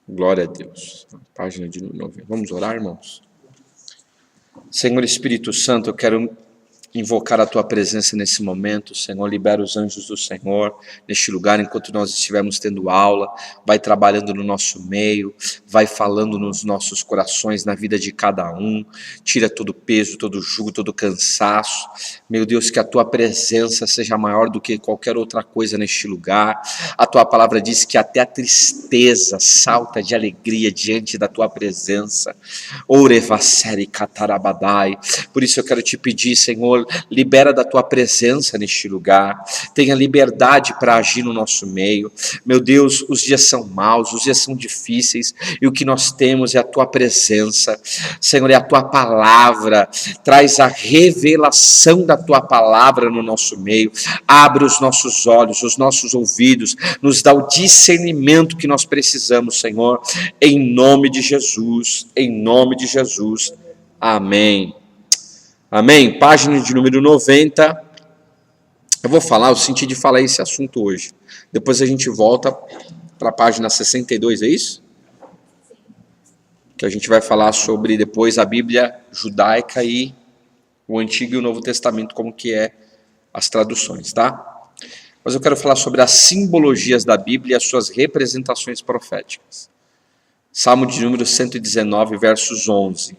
Glória a Deus. Página de número 9. Vamos orar, irmãos? Senhor Espírito Santo, eu quero invocar a Tua presença nesse momento. Senhor, libera os anjos do Senhor neste lugar enquanto nós estivermos tendo aula. Vai trabalhando no nosso meio, vai falando nos nossos corações, na vida de cada um. Tira todo o peso, todo o jugo, todo o cansaço. Meu Deus, que a Tua presença seja maior do que qualquer outra coisa neste lugar. A Tua palavra diz que até a tristeza salta de alegria diante da Tua presença. Orevaseri katarabadai. Por isso eu quero te pedir, Senhor, libera da Tua presença neste lugar, tenha liberdade para agir no nosso meio. Meu Deus, os dias são maus, os dias são difíceis, e o que nós temos é a Tua presença, Senhor, é a Tua palavra. Traz a revelação da Tua palavra no nosso meio, abre os nossos olhos, os nossos ouvidos, nos dá o discernimento que nós precisamos, Senhor, em nome de Jesus, amém. Amém? Página de número 90. Eu senti de falar esse assunto hoje. Depois a gente volta para a página 62, é isso? Que a gente vai falar sobre depois a Bíblia judaica e o Antigo e o Novo Testamento, como que é as traduções, tá? Mas eu quero falar sobre as simbologias da Bíblia e as suas representações proféticas. Salmo de número 119, versos 11.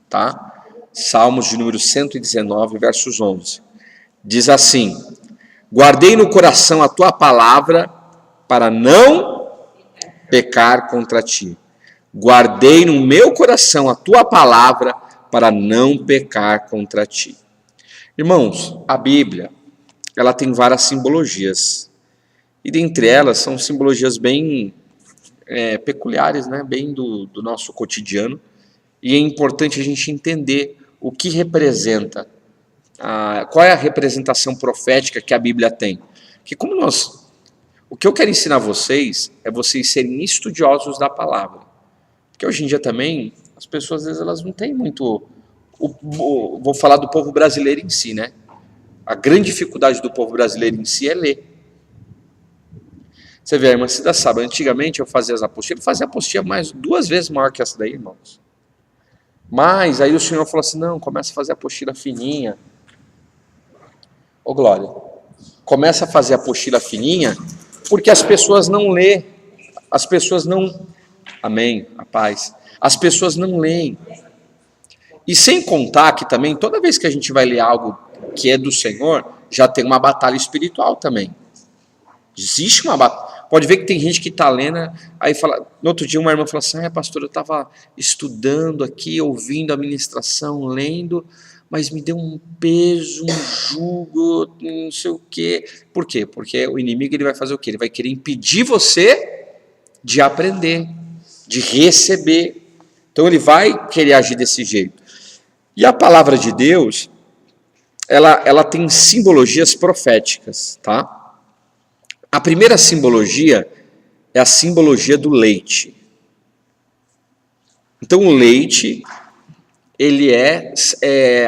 Tá? Salmos de número 119, versos 11. Diz assim: guardei no coração a Tua palavra para não pecar contra Ti. Guardei no meu coração a Tua palavra para não pecar contra Ti. Irmãos, a Bíblia, ela tem várias simbologias. E dentre elas são simbologias bem peculiares, né? Bem do nosso cotidiano. E é importante a gente entender o que representa, qual é a representação profética que a Bíblia tem. Que o que eu quero ensinar vocês é vocês serem estudiosos da palavra. Porque hoje em dia também, as pessoas às vezes elas não têm muito, vou falar do povo brasileiro em si, né? A grande dificuldade do povo brasileiro em si é ler. Você vê, a irmã Cida sabe, antigamente eu fazia as apostilas, eu fazia apostila mais 2 vezes maior que essa daí, irmãos. Mas aí o Senhor falou assim, não, começa a fazer a apostila fininha. Ô Glória, começa a fazer a apostila fininha, porque as pessoas não lêem, as pessoas não, amém, a paz, as pessoas não leem. E sem contar que também, toda vez que a gente vai ler algo que é do Senhor, já tem uma batalha espiritual também. Existe uma batalha. Pode ver que tem gente que está lendo, aí fala, no outro dia uma irmã falou assim, pastor, eu estava estudando aqui, ouvindo a ministração, lendo, mas me deu um peso, um jugo, não sei o quê. Por quê? Porque o inimigo ele vai fazer o quê? Ele vai querer impedir você de aprender, de receber. Então ele vai querer agir desse jeito. E a palavra de Deus, ela tem simbologias proféticas, tá? A primeira simbologia é a simbologia do leite. Então o leite, ele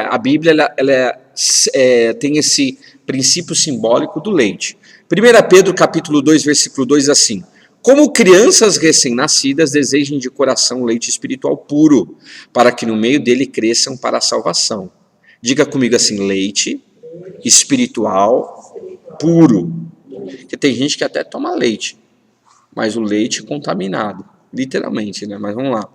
a Bíblia ela tem esse princípio simbólico do leite. 1 Pedro capítulo 2, versículo 2, assim: como crianças recém-nascidas desejem de coração leite espiritual puro, para que no meio dele cresçam para a salvação. Diga comigo assim, leite espiritual puro. Porque tem gente que até toma leite, mas o leite contaminado, literalmente, né? Mas vamos lá.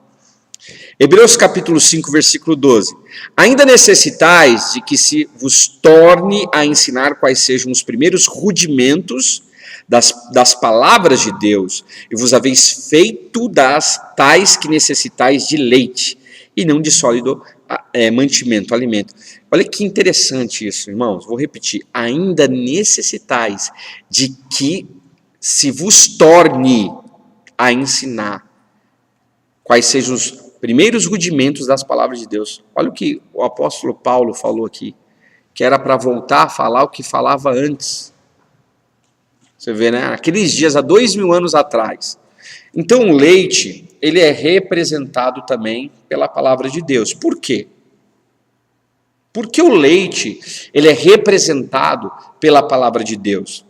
Hebreus capítulo 5, versículo 12. Ainda necessitais de que se vos torne a ensinar quais sejam os primeiros rudimentos das palavras de Deus, e vos haveis feito das tais que necessitais de leite, e não de sólido mantimento, alimento. Olha que interessante isso, irmãos. Vou repetir. Ainda necessitais de que se vos torne a ensinar quais sejam os primeiros rudimentos das palavras de Deus. Olha o que o apóstolo Paulo falou aqui, que era para voltar a falar o que falava antes. Você vê, né? Aqueles dias, há 2000 anos atrás. Então o leite, ele é representado também pela palavra de Deus. Por quê? Porque o leite, ele é representado pela palavra de Deus.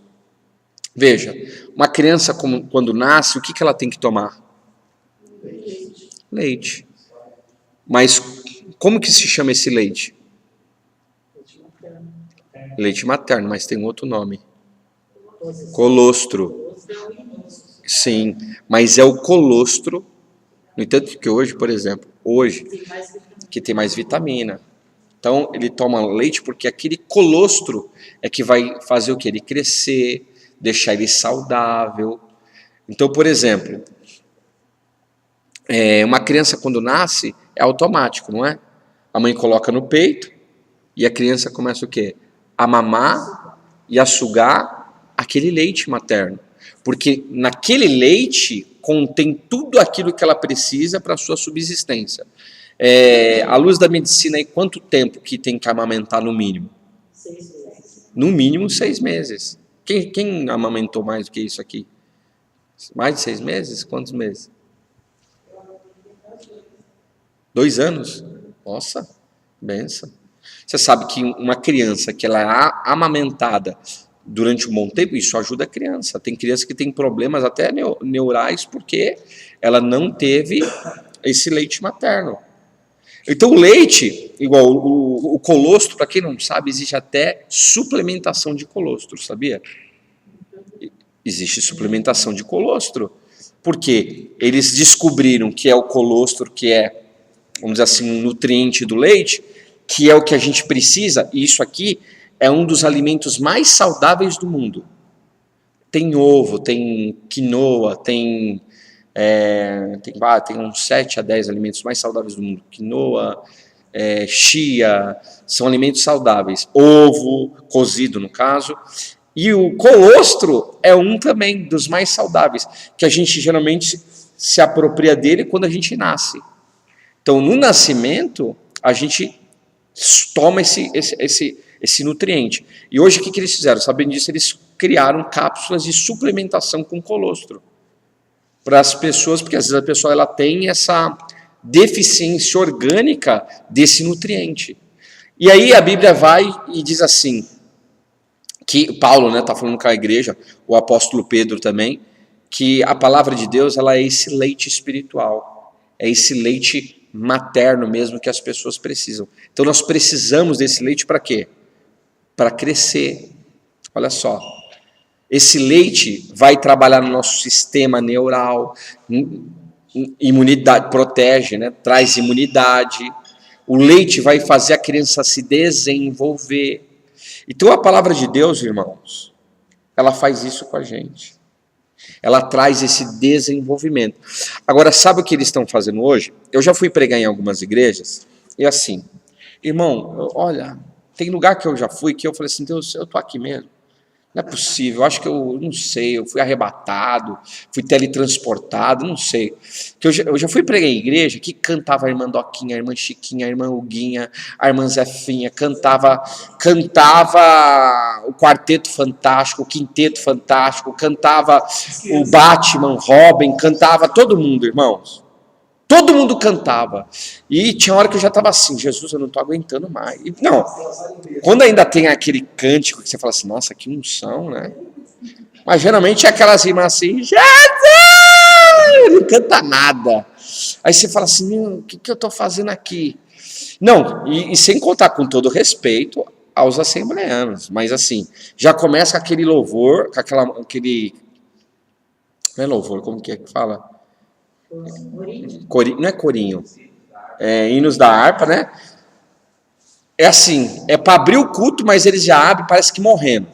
Veja, uma criança quando nasce, o que ela tem que tomar? Leite. Mas como que se chama esse leite? Leite materno, mas tem outro nome. Colostro. Sim, mas é o colostro. No entanto que hoje, por exemplo, que tem mais vitamina. Então ele toma leite porque aquele colostro é que vai fazer o que? Ele crescer, deixar ele saudável. Então, por exemplo, uma criança quando nasce é automático, não é? A mãe coloca no peito e a criança começa o quê? A mamar e a sugar aquele leite materno. Porque naquele leite contém tudo aquilo que ela precisa para a sua subsistência. À luz da medicina, aí, quanto tempo que tem que amamentar no mínimo? 6 meses. No mínimo 6 meses. Quem amamentou mais do que isso aqui? Mais de 6 meses? Quantos meses? 2 anos? Nossa, benção. Você sabe que uma criança que ela é amamentada durante um bom tempo, isso ajuda a criança. Tem criança que tem problemas até neurais porque ela não teve esse leite materno. Então o leite, igual o colostro, para quem não sabe, existe até suplementação de colostro, sabia? Existe suplementação de colostro. Porque eles descobriram que é o colostro que é, vamos dizer assim, um nutriente do leite, que é o que a gente precisa, e isso aqui é um dos alimentos mais saudáveis do mundo. Tem ovo, tem quinoa, tem uns 7 a 10 alimentos mais saudáveis do mundo. Quinoa, chia, são alimentos saudáveis. Ovo, cozido no caso. E o colostro é um também dos mais saudáveis, que a gente geralmente se apropria dele quando a gente nasce. Então, no nascimento, a gente toma esse nutriente. E hoje, o que eles fizeram? Sabendo disso, eles criaram cápsulas de suplementação com colostro. Para as pessoas, porque às vezes a pessoa ela tem essa deficiência orgânica desse nutriente. E aí a Bíblia vai e diz assim, que Paulo está falando com a igreja, o apóstolo Pedro também, que a palavra de Deus ela é esse leite espiritual, é esse leite materno mesmo que as pessoas precisam. Então nós precisamos desse leite para quê? Para crescer. Olha só. Esse leite vai trabalhar no nosso sistema neural, imunidade, protege, né? Traz imunidade. O leite vai fazer a criança se desenvolver. Então a palavra de Deus, irmãos, ela faz isso com a gente. Ela traz esse desenvolvimento. Agora, sabe o que eles estão fazendo hoje? Eu já fui pregar em algumas igrejas, e assim, irmão, olha, tem lugar que eu já fui que eu falei assim, Deus, eu estou aqui mesmo. Não é possível, eu acho que eu não sei, eu fui arrebatado, fui teletransportado, não sei. Que eu já fui pregar em igreja que cantava a irmã Doquinha, a irmã Chiquinha, a irmã Huguinha, a irmã Zefinha, cantava o Quarteto Fantástico, o Quinteto Fantástico, cantava o Batman, Robin, cantava todo mundo, irmãos. Todo mundo cantava. E tinha hora que eu já estava assim, Jesus, eu não estou aguentando mais. E, não, quando ainda tem aquele cântico que você fala assim, nossa, que unção, né? Mas geralmente é aquelas rimas assim, Jesus! Não canta nada. Aí você fala assim, o que eu estou fazendo aqui? Não, e sem contar com todo respeito aos assembleanos, mas assim, já começa aquele louvor, aquele... Não é louvor, como que fala? Não é corinho, hinos da harpa, né? É assim, é para abrir o culto, mas eles já abrem, parece que morrendo.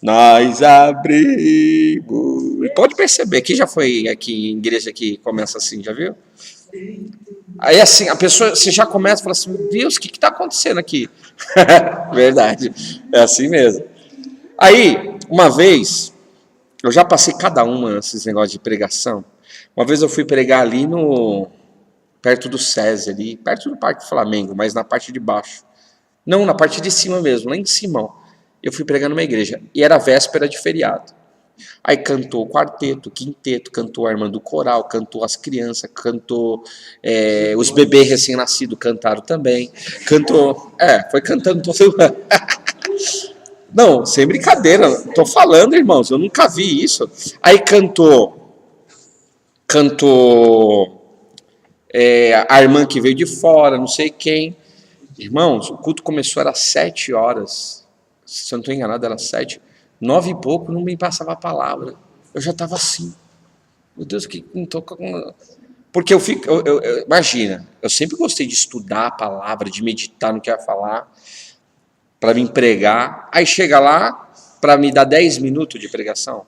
Nós abrimos. Pode perceber, aqui já foi aqui em igreja que começa assim, já viu? Aí assim, a pessoa, você já começa a falar assim, meu Deus, o que está acontecendo aqui? Verdade, é assim mesmo. Aí, uma vez, eu já passei cada uma nesses negócios de pregação. Uma vez eu fui pregar ali perto do SESI, ali, perto do Parque Flamengo, mas na parte de baixo. Não, na parte de cima mesmo, lá em cima. Eu fui pregar numa igreja, e era véspera de feriado. Aí cantou o quarteto, o quinteto, cantou a irmã do coral, cantou as crianças, cantou os bebês recém-nascidos cantaram também. Cantou, foi cantando todo mundo. Não, sem brincadeira, tô falando, irmãos, eu nunca vi isso. Aí cantou a irmã que veio de fora, não sei quem. Irmãos, o culto começou, era 7 horas, se eu não estou enganado, era 7, 9 e pouco, não me passava a palavra. Eu já estava assim, meu Deus, que não estou com... Porque imagina, eu sempre gostei de estudar a palavra, de meditar no que eu ia falar, para me pregar. Aí chega lá, para me dar 10 minutos de pregação.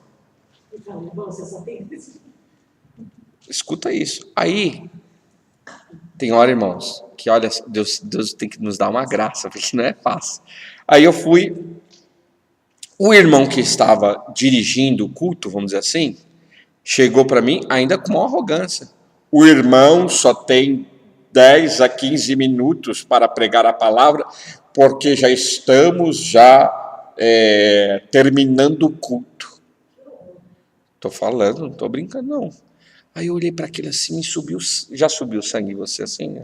Escuta isso. Aí, tem hora, irmãos, que olha, Deus tem que nos dar uma graça, porque não é fácil. Aí eu fui, o irmão que estava dirigindo o culto, vamos dizer assim, chegou para mim ainda com uma arrogância. O irmão só tem 10 a 15 minutos para pregar a palavra, porque já estamos terminando o culto. Estou falando, não estou brincando não. Aí eu olhei para aquele assim, me subiu, já subiu o sangue em você assim?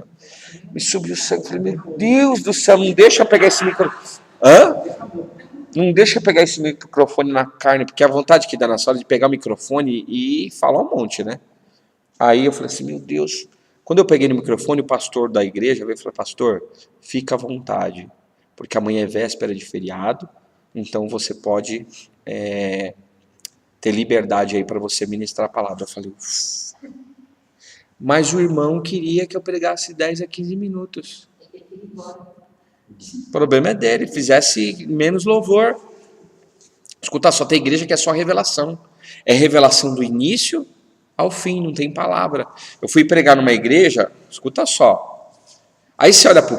Me subiu o sangue, falei, meu Deus do céu, não deixa eu pegar esse microfone. Não deixa eu pegar esse microfone na carne, porque a vontade que dá na sala de pegar o microfone e falar um monte, né? Aí eu falei assim, meu Deus. Quando eu peguei no microfone, o pastor da igreja veio e falou, pastor, fica à vontade, porque amanhã é véspera de feriado, então você pode ter liberdade aí para você ministrar a palavra. Eu falei, uff. Mas o irmão queria que eu pregasse 10 a 15 minutos. O problema é dele, fizesse menos louvor. Escuta, só tem igreja que é só revelação. É revelação do início ao fim, não tem palavra. Eu fui pregar numa igreja, escuta só. Aí você olha para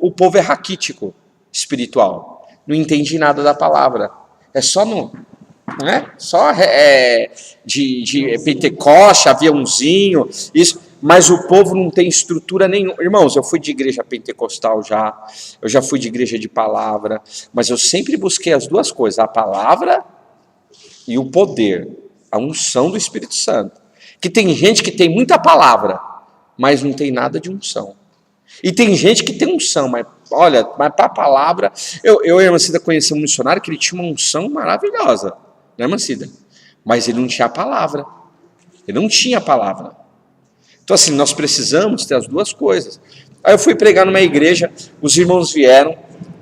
o povo é raquítico, espiritual. Não entende nada da palavra. É só só de Pentecoste, aviãozinho, isso. Mas o povo não tem estrutura nenhuma. Irmãos, eu fui de igreja pentecostal eu já fui de igreja de palavra, mas eu sempre busquei as duas coisas, a palavra e o poder, a unção do Espírito Santo. Que tem gente que tem muita palavra, mas não tem nada de unção. E tem gente que tem unção, mas olha, mas para a palavra... Eu e a irmã Cida conheci um missionário que ele tinha uma unção maravilhosa, né, irmã Cida? Mas ele não tinha a palavra. Ele não tinha a palavra. Então, assim, nós precisamos ter as duas coisas. Aí eu fui pregar numa igreja, os irmãos vieram,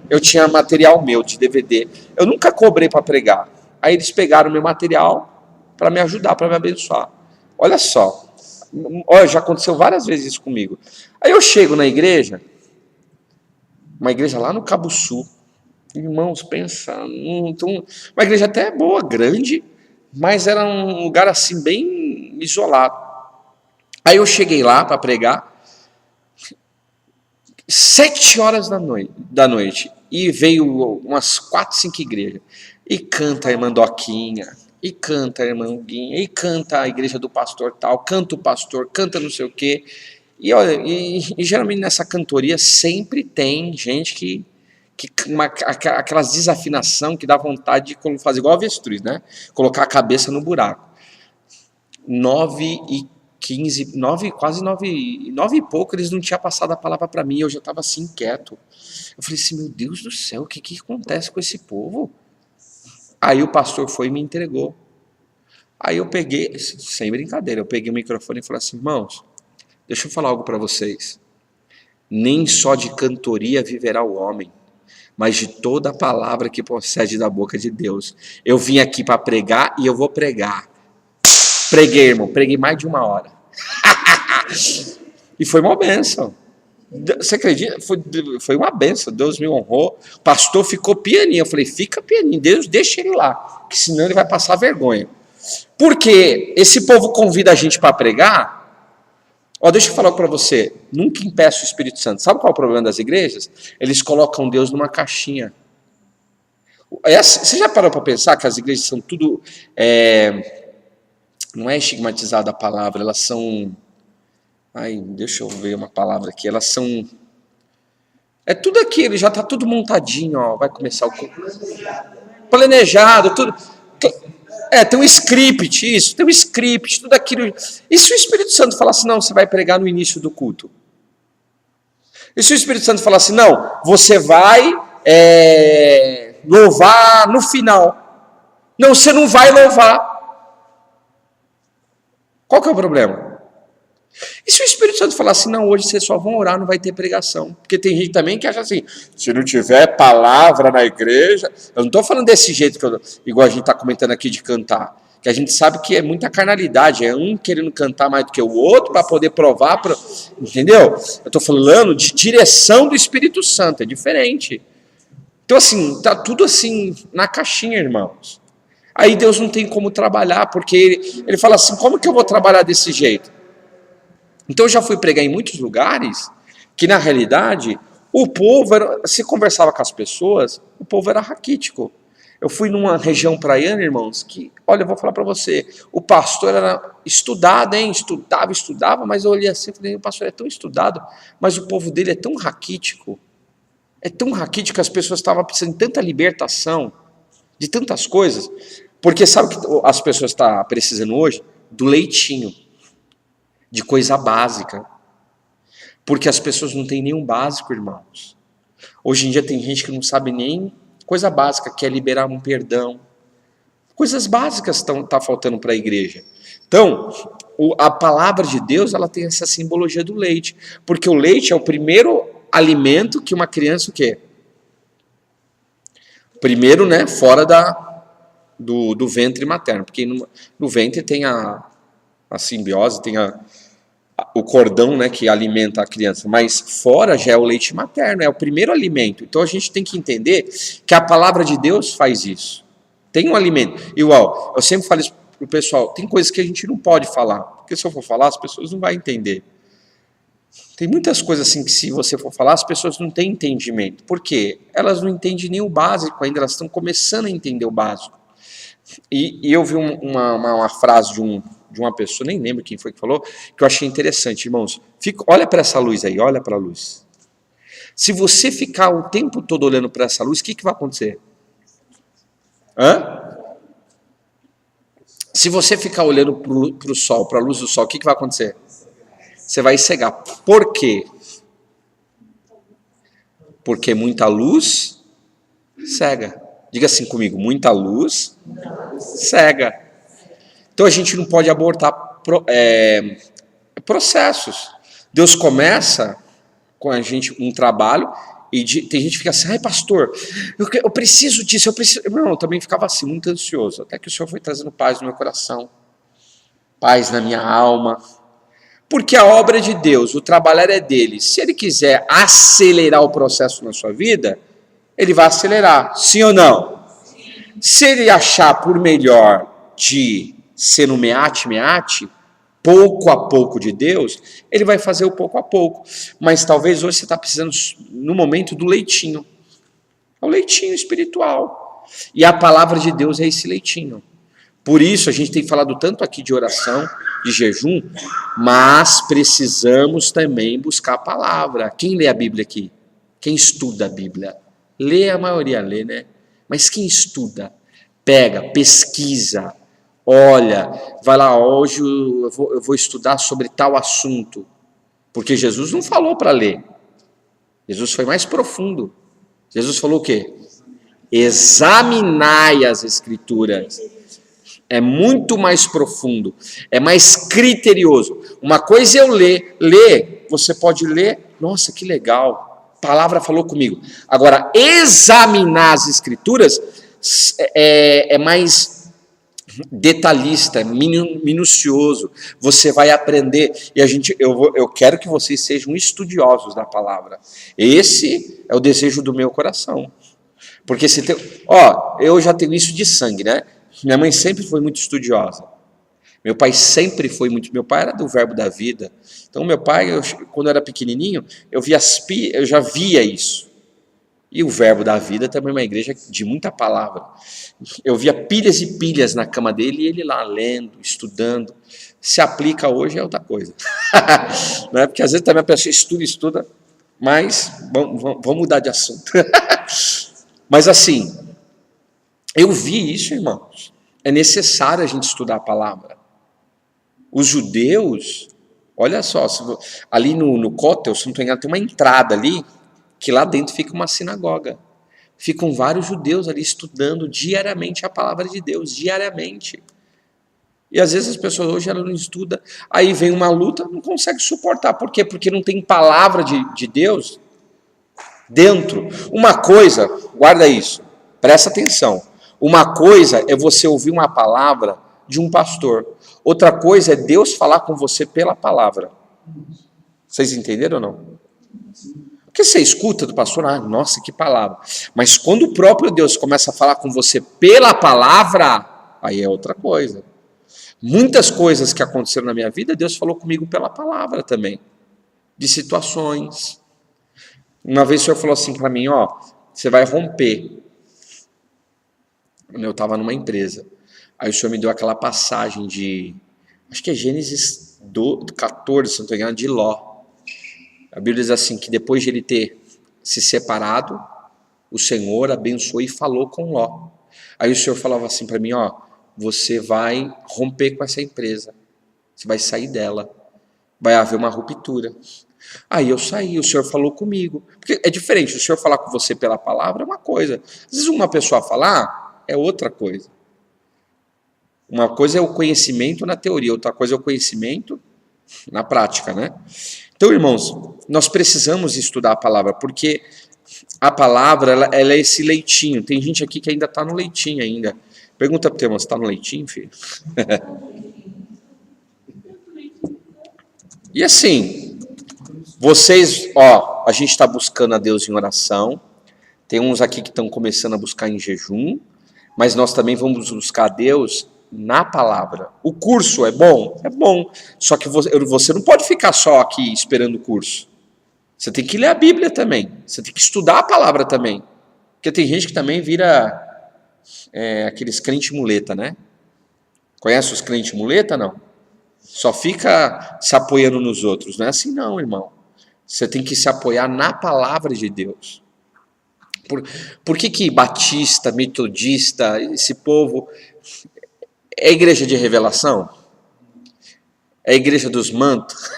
eu tinha material meu de DVD. Eu nunca cobrei para pregar. Aí eles pegaram meu material para me ajudar, para me abençoar. Olha só, já aconteceu várias vezes isso comigo. Aí eu chego na igreja, uma igreja lá no Cabo Sul, irmãos, pensando, uma igreja até boa, grande, mas era um lugar assim bem isolado. Aí eu cheguei lá para pregar, 7 horas da noite, e veio umas 4, 5 igrejas, e canta a irmã Doquinha, e canta a irmã Guinha, e canta a igreja do pastor tal, canta o pastor, canta não sei o quê, e olha, e geralmente nessa cantoria sempre tem gente que aquelas desafinação que dá vontade de fazer igual avestruz, né? Colocar a cabeça no buraco. 9h15, quase 9 e pouco, eles não tinham passado a palavra para mim, eu já estava assim, quieto. Eu falei assim, meu Deus do céu, o que acontece com esse povo? Aí o pastor foi e me entregou. Aí eu peguei, sem brincadeira, eu peguei o microfone e falei assim, irmãos, deixa eu falar algo para vocês. Nem só de cantoria viverá o homem, mas de toda a palavra que procede da boca de Deus. Eu vim aqui para pregar e eu vou pregar. Preguei, irmão, preguei mais de 1 hora. E foi uma bênção. Você acredita? Foi uma bênção. Deus me honrou. O pastor ficou pianinho. Eu falei, fica pianinho, Deus deixa ele lá, que senão ele vai passar vergonha. Porque esse povo convida a gente para pregar. Deixa eu falar para você, nunca impeça o Espírito Santo. Sabe qual é o problema das igrejas? Eles colocam Deus numa caixinha. Você já parou para pensar que as igrejas são tudo... não é estigmatizada a palavra, elas são... deixa eu ver uma palavra aqui. Elas são... É tudo aquilo, já está tudo montadinho, ó, vai começar o... Planejado, tudo... tem um script, isso, tem um script, tudo aquilo. E se o Espírito Santo falar assim, não, você vai pregar no início do culto? E se o Espírito Santo falar assim, não, você vai louvar no final? Não, você não vai louvar. Qual que é o problema? E se o Espírito Santo falar assim, não, hoje vocês só vão orar, não vai ter pregação? Porque tem gente também que acha assim, se não tiver palavra na igreja... Eu não estou falando desse jeito, igual a gente está comentando aqui de cantar, que a gente sabe que é muita carnalidade, é um querendo cantar mais do que o outro para poder provar, entendeu? Eu estou falando de direção do Espírito Santo, é diferente. Então assim, tá tudo assim na caixinha, irmãos. Aí Deus não tem como trabalhar, porque ele fala assim, como que eu vou trabalhar desse jeito? Então eu já fui pregar em muitos lugares que na realidade o povo, se conversava com as pessoas, o povo era raquítico. Eu fui numa região praiana, irmãos, que, olha, eu vou falar para você, o pastor era estudado, hein? Estudava, mas eu olhei assim e falei, o pastor é tão estudado, mas o povo dele é tão raquítico que as pessoas estavam precisando de tanta libertação, de tantas coisas, porque sabe o que as pessoas estão precisando hoje? Do leitinho, de coisa básica, porque as pessoas não têm nenhum básico, irmãos. Hoje em dia tem gente que não sabe nem coisa básica, que é liberar um perdão. Coisas básicas tá faltando para a igreja. Então, a palavra de Deus, ela tem essa simbologia do leite, porque o leite é o primeiro alimento que uma criança o quê? Primeiro, né, fora do ventre materno, porque no ventre tem a simbiose, tem o cordão, né, que alimenta a criança, mas fora já é o leite materno, é o primeiro alimento. Então a gente tem que entender que a palavra de Deus faz isso. Tem um alimento. Igual, eu sempre falo isso pro pessoal, tem coisas que a gente não pode falar, porque se eu for falar, as pessoas não vão entender. Tem muitas coisas assim que se você for falar, as pessoas não têm entendimento. Por quê? Elas não entendem nem o básico ainda, elas estão começando a entender o básico. E eu vi uma frase de uma pessoa, nem lembro quem foi que falou, que eu achei interessante, irmãos. Olha para essa luz aí, olha para a luz. Se você ficar o tempo todo olhando para essa luz, o que vai acontecer? Se você ficar olhando para o sol, para a luz do sol, o que vai acontecer? Você vai cegar. Por quê? Porque muita luz cega. Diga assim comigo, muita luz cega. Então a gente não pode abortar processos. Deus começa com a gente um trabalho e tem gente que fica assim, ai pastor, eu preciso disso, eu preciso... Não, eu também ficava assim, muito ansioso, até que o Senhor foi trazendo paz no meu coração, paz na minha alma, porque a obra é de Deus, o trabalhar é dele. Se ele quiser acelerar o processo na sua vida, ele vai acelerar, sim ou não? Se ele achar por melhor de ser no meate, pouco a pouco de Deus, ele vai fazer o pouco a pouco. Mas talvez hoje você está precisando, no momento, do leitinho. É o leitinho espiritual. E a palavra de Deus é esse leitinho. Por isso a gente tem falado tanto aqui de oração, de jejum, mas precisamos também buscar a palavra. Quem lê a Bíblia aqui? Quem estuda a Bíblia? Lê, a maioria lê, né? Mas quem estuda? Pega, pesquisa, olha, vai lá, hoje eu vou estudar sobre tal assunto. Porque Jesus não falou para ler. Jesus foi mais profundo. Jesus falou o quê? Examinai as Escrituras. É muito mais profundo, é mais criterioso. Uma coisa é eu ler, você pode ler, nossa, que legal, a palavra falou comigo. Agora, examinar as Escrituras é mais detalhista, minucioso. Você vai aprender, e eu quero que vocês sejam estudiosos da palavra. Esse é o desejo do meu coração. Porque eu já tenho isso de sangue, né? Minha mãe sempre foi muito estudiosa. Meu pai sempre foi muito... Meu pai era do Verbo da Vida. Então, meu pai, quando eu era pequenininho, eu já via isso. E o Verbo da Vida também é uma igreja de muita palavra. Eu via pilhas e pilhas na cama dele e ele lá lendo, estudando. Se aplica hoje é outra coisa. Não é? Porque às vezes também a pessoa estuda, mas vamos mudar de assunto. Mas assim... Eu vi isso, irmãos. É necessário a gente estudar a palavra. Os judeus, olha só, ali no Kotel, se não estou enganado, tem uma entrada ali, que lá dentro fica uma sinagoga. Ficam vários judeus ali estudando diariamente a palavra de Deus, diariamente. E às vezes as pessoas hoje ela não estuda, aí vem uma luta, não consegue suportar. Por quê? Porque não tem palavra de Deus dentro. Uma coisa, guarda isso, presta atenção. Uma coisa é você ouvir uma palavra de um pastor. Outra coisa é Deus falar com você pela palavra. Vocês entenderam ou não? Porque você escuta do pastor, nossa, que palavra. Mas quando o próprio Deus começa a falar com você pela palavra, aí é outra coisa. Muitas coisas que aconteceram na minha vida, Deus falou comigo pela palavra também. De situações. Uma vez o Senhor falou assim para mim, você vai romper. Eu estava numa empresa. Aí o Senhor me deu aquela passagem de, acho que é Gênesis 14, se não estou enganado, de Ló. A Bíblia diz assim, que depois de ele ter se separado, o Senhor abençoou e falou com Ló. Aí o Senhor falava assim para mim, você vai romper com essa empresa. Você vai sair dela. Vai haver uma ruptura. Aí eu saí, o Senhor falou comigo. Porque é diferente, o Senhor falar com você pela palavra é uma coisa. Às vezes uma pessoa falar é outra coisa. Uma coisa é o conhecimento na teoria, outra coisa é o conhecimento na prática, né? Então, irmãos, nós precisamos estudar a palavra, porque a palavra, ela é esse leitinho. Tem gente aqui que ainda está no leitinho ainda. Pergunta para o teu irmão, você está no leitinho, filho? E assim, vocês, a gente está buscando a Deus em oração. Tem uns aqui que estão começando a buscar em jejum, mas nós também vamos buscar a Deus na palavra. O curso é bom? É bom. Só que você não pode ficar só aqui esperando o curso. Você tem que ler a Bíblia também. Você tem que estudar a palavra também. Porque tem gente que também vira aqueles crente muleta, né? Conhece os crente muleta, não? Só fica se apoiando nos outros. Não é assim não, irmão. Você tem que se apoiar na palavra de Deus. Por que batista, metodista, esse povo... É a igreja de revelação? É a igreja dos mantos?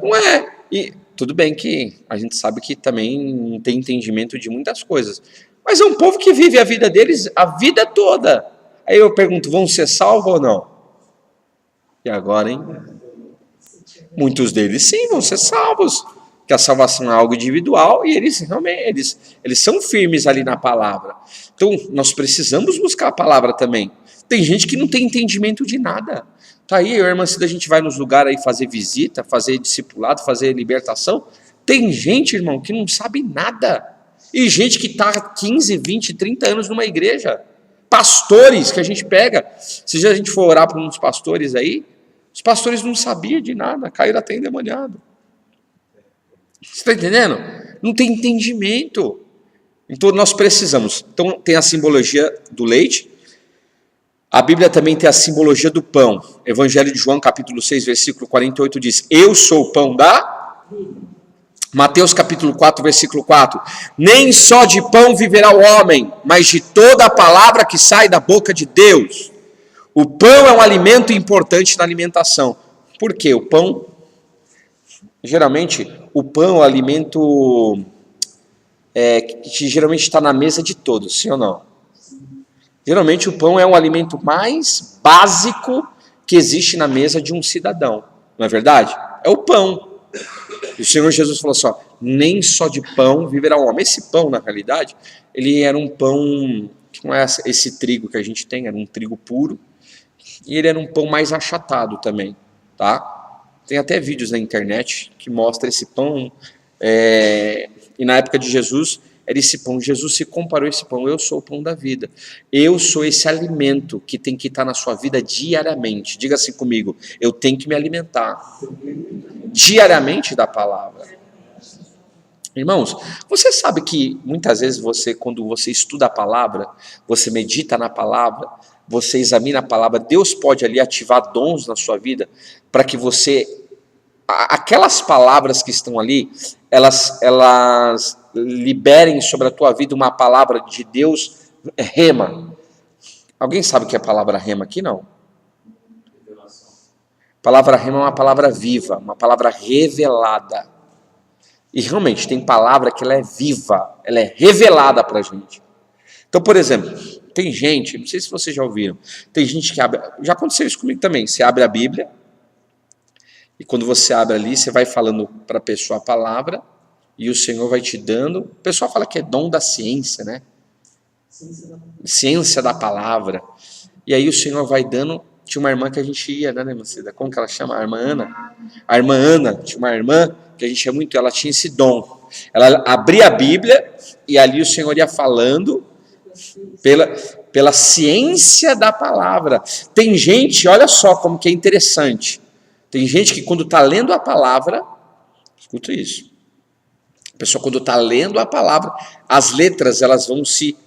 Não é. E tudo bem que a gente sabe que também não tem entendimento de muitas coisas. Mas é um povo que vive a vida deles a vida toda. Aí eu pergunto, vão ser salvos ou não? E agora, hein? Muitos deles sim, vão ser salvos. Que a salvação é algo individual e eles realmente eles são firmes ali na palavra. Então, nós precisamos buscar a palavra também. Tem gente que não tem entendimento de nada. Tá aí, eu e a irmã Cida, a gente vai nos lugares aí fazer visita, fazer discipulado, fazer libertação. Tem gente, irmão, que não sabe nada. E gente que está há 15, 20, 30 anos numa igreja. Pastores que a gente pega. Se a gente for orar para uns pastores aí, os pastores não sabiam de nada, caíram até endemoniado. Você está entendendo? Não tem entendimento. Então nós precisamos. Então tem a simbologia do leite. A Bíblia também tem a simbologia do pão. Evangelho de João, capítulo 6, versículo 48 diz: Eu sou o pão da... Mateus capítulo 4, versículo 4. Nem só de pão viverá o homem, mas de toda a palavra que sai da boca de Deus. O pão é um alimento importante na alimentação. Por quê? O pão... Geralmente, o pão é o alimento que geralmente está na mesa de todos, sim ou não? Geralmente o pão é o alimento mais básico que existe na mesa de um cidadão, não é verdade? É o pão. E o Senhor Jesus falou assim, nem só de pão viverá o homem. Esse pão, na realidade, ele era um pão, que não é esse trigo que a gente tem, era um trigo puro, e ele era um pão mais achatado também, tá? Tem até vídeos na internet que mostram esse pão, e na época de Jesus, era esse pão. Jesus se comparou a esse pão, eu sou o pão da vida. Eu sou esse alimento que tem que estar na sua vida diariamente. Diga assim comigo, eu tenho que me alimentar diariamente da palavra. Irmãos, você sabe que muitas vezes quando você estuda a palavra, você medita na palavra, você examina a palavra, Deus pode ali ativar dons na sua vida para que aquelas palavras que estão ali, elas liberem sobre a tua vida uma palavra de Deus, rema. Alguém sabe o que é a palavra rema aqui? Não. A palavra rema é uma palavra viva, uma palavra revelada. E realmente tem palavra que ela é viva, ela é revelada para a gente. Então, por exemplo, Tem gente, não sei se vocês já ouviram, tem gente que abre, já aconteceu isso comigo também, você abre a Bíblia, e quando você abre ali, você vai falando para a pessoa a palavra, e o Senhor vai te dando, o pessoal fala que é dom da ciência, né? Ciência da palavra. E aí o Senhor vai dando, tinha uma irmã que a gente ia, né, Macida? Como que ela chama? A irmã Ana. A irmã Ana, tinha uma irmã que a gente ia muito, ela tinha esse dom. Ela abria a Bíblia, e ali o Senhor ia falando, pela ciência da palavra. Tem gente, olha só como que é interessante, tem gente que quando está lendo a palavra, escuta isso, a pessoa quando está lendo a palavra, as letras elas vão se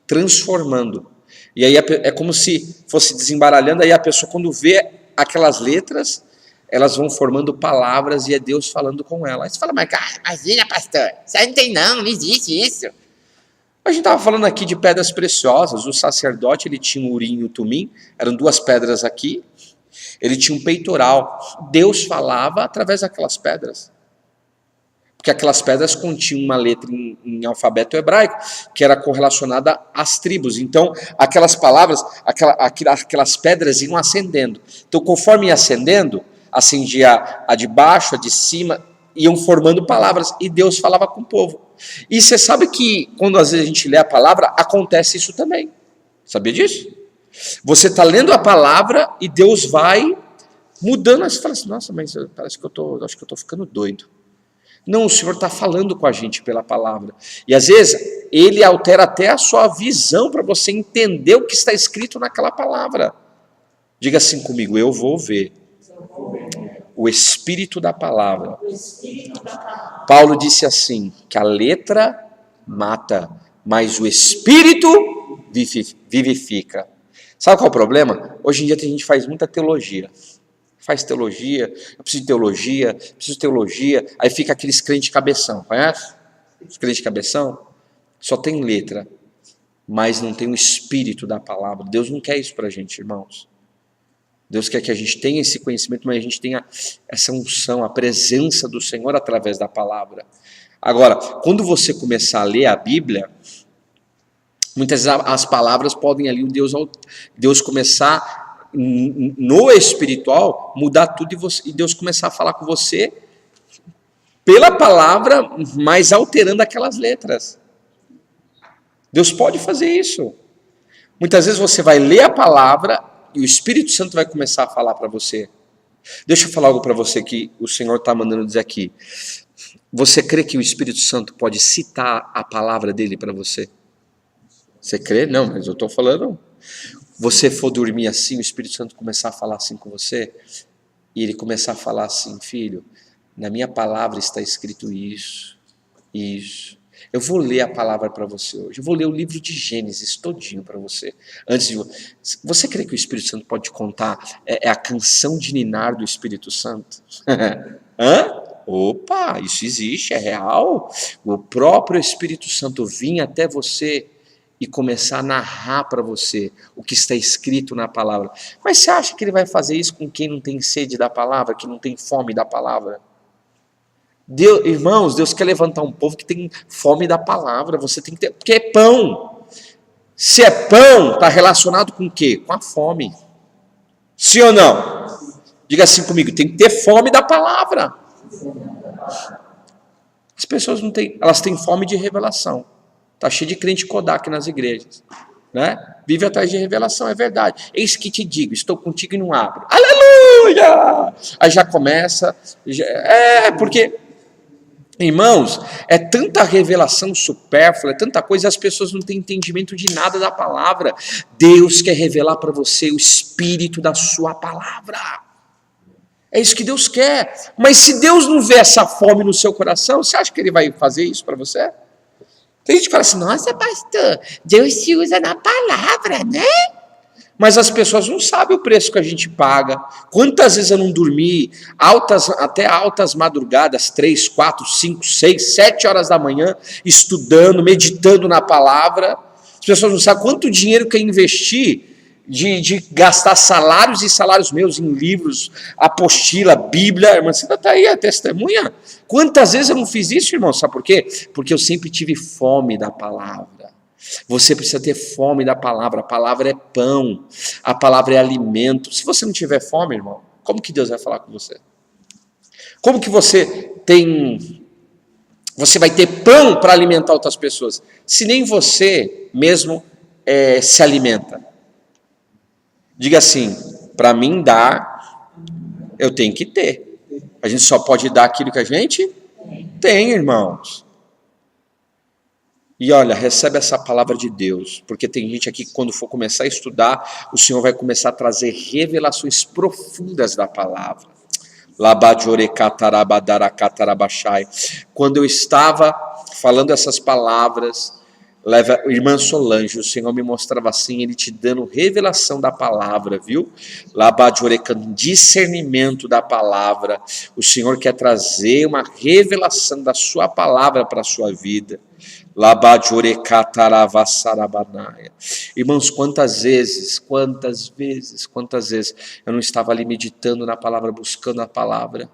transformando, e aí é como se fosse desembaralhando, aí a pessoa quando vê aquelas letras, elas vão formando palavras e é Deus falando com ela. Aí você fala, mas imagina, pastor, isso aí não existe isso. A gente estava falando aqui de pedras preciosas, o sacerdote ele tinha um urim e um tumim, eram duas pedras aqui, ele tinha um peitoral, Deus falava através daquelas pedras, porque aquelas pedras continham uma letra em alfabeto hebraico, que era correlacionada às tribos, então aquelas palavras, aquelas pedras iam ascendendo, então conforme ia ascendendo, acendia a de baixo, a de cima, iam formando palavras, e Deus falava com o povo. E você sabe que quando às vezes a gente lê a palavra, acontece isso também. Sabia disso? Você está lendo a palavra e Deus vai mudando. Aí você fala assim, nossa, mas parece que acho que eu estou ficando doido. Não, o Senhor está falando com a gente pela palavra. E às vezes Ele altera até a sua visão para você entender o que está escrito naquela palavra. Diga assim comigo, eu vou ver o Espírito da palavra. Paulo disse assim, que a letra mata, mas o Espírito vivifica. Sabe qual é o problema? Hoje em dia tem gente que faz muita teologia. Faz teologia, eu preciso de teologia, aí fica aqueles crentes cabeção, conhece? Os crentes cabeção só tem letra, mas não tem o Espírito da palavra. Deus não quer isso para a gente, irmãos. Deus quer que a gente tenha esse conhecimento, mas a gente tenha essa unção, a presença do Senhor através da palavra. Agora, quando você começar a ler a Bíblia, muitas vezes as palavras podem ali, Deus começar no espiritual, mudar tudo e Deus começar a falar com você pela palavra, mas alterando aquelas letras. Deus pode fazer isso. Muitas vezes você vai ler a palavra e o Espírito Santo vai começar a falar para você. Deixa eu falar algo para você que o Senhor está mandando dizer aqui. Você crê que o Espírito Santo pode citar a palavra dele para você? Você crê? Não, mas eu estou falando. Você for dormir assim, o Espírito Santo começar a falar assim com você, e ele começar a falar assim, filho, na minha palavra está escrito isso, isso. Eu vou ler a palavra para você hoje. Eu vou ler o livro de Gênesis todinho para você. Você crê que o Espírito Santo pode contar? É a canção de ninar do Espírito Santo? Hã? Opa, isso existe, é real. O próprio Espírito Santo vinha até você e começar a narrar para você o que está escrito na palavra. Mas você acha que ele vai fazer isso com quem não tem sede da palavra, que não tem fome da palavra? Irmãos, Deus quer levantar um povo que tem fome da palavra. Você tem que ter, porque é pão. Se é pão, está relacionado com o quê? Com a fome. Sim ou não? Diga assim comigo, tem que ter fome da palavra. As pessoas não têm, elas têm fome de revelação. Está cheio de crente Kodak nas igrejas, né? Vive atrás de revelação, é verdade. Eis que te digo, estou contigo e não abro. Aleluia! Aí já começa, porque, irmãos, é tanta revelação supérflua, é tanta coisa, as pessoas não têm entendimento de nada da palavra. Deus quer revelar para você o Espírito da sua palavra. É isso que Deus quer. Mas se Deus não vê essa fome no seu coração, você acha que Ele vai fazer isso para você? Tem gente que fala assim, nossa pastor, Deus se usa na palavra, né? Mas as pessoas não sabem o preço que a gente paga. Quantas vezes eu não dormi, até altas madrugadas, 3, 4, 5, 6, 7 horas da manhã, estudando, meditando na palavra. As pessoas não sabem quanto dinheiro que eu investi de gastar salários e salários meus em livros, apostila, Bíblia. Irmã, você está aí, a testemunha. Quantas vezes eu não fiz isso, irmão? Sabe por quê? Porque eu sempre tive fome da palavra. Você precisa ter fome da palavra. A palavra é pão, a palavra é alimento. Se você não tiver fome, irmão, como que Deus vai falar com você? Como que você vai ter pão para alimentar outras pessoas, se nem você mesmo se alimenta? Diga assim, para mim dar, eu tenho que ter. A gente só pode dar aquilo que a gente tem, irmãos. E olha, recebe essa palavra de Deus, porque tem gente aqui que quando for começar a estudar, o Senhor vai começar a trazer revelações profundas da palavra. Quando eu estava falando essas palavras, irmã Solange, o Senhor me mostrava assim, Ele te dando revelação da palavra, viu? Discernimento da palavra. O Senhor quer trazer uma revelação da sua palavra para a sua vida. Irmãos, quantas vezes eu não estava ali meditando na palavra, buscando a palavra,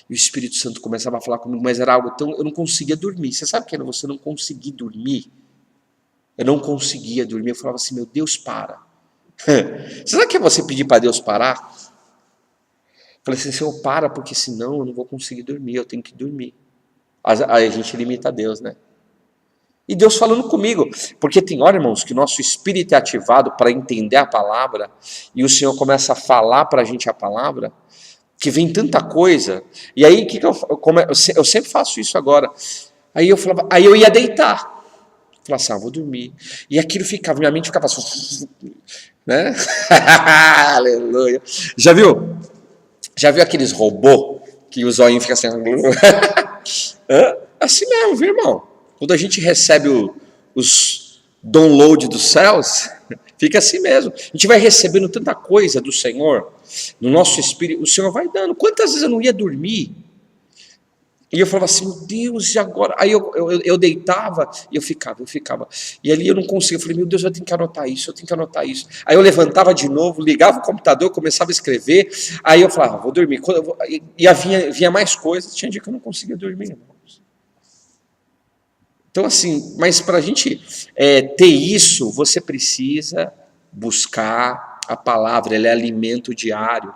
e o Espírito Santo começava a falar comigo, mas era algo tão, eu não conseguia dormir. Você sabe o que era você não conseguir dormir? Eu não conseguia dormir, eu falava assim, meu Deus, para. Você sabe o que é você pedir para Deus parar? Eu falei assim, Senhor, para, porque senão eu não vou conseguir dormir, eu tenho que dormir. Aí a gente limita a Deus, né? E Deus falando comigo, porque tem hora, irmãos, que nosso espírito é ativado para entender a palavra, e o Senhor começa a falar para a gente a palavra, que vem tanta coisa, e aí eu sempre faço isso agora, aí eu ia deitar, falava assim, vou dormir, e aquilo ficava, minha mente ficava assim, né? Aleluia. Já viu aqueles robôs que o zóio fica assim, assim mesmo, viu, irmão? Quando a gente recebe os downloads dos céus, fica assim mesmo. A gente vai recebendo tanta coisa do Senhor, no nosso espírito, o Senhor vai dando. Quantas vezes eu não ia dormir? E eu falava assim, meu Deus, e agora? Aí eu deitava e eu ficava. E ali eu não conseguia, eu falei, meu Deus, eu tenho que anotar isso. Aí eu levantava de novo, ligava o computador, começava a escrever, aí eu falava, vou dormir. E vinha mais coisas, tinha dia que eu não conseguia dormir, irmãos. Então assim, mas para a gente ter isso, você precisa buscar a palavra, ela é alimento diário.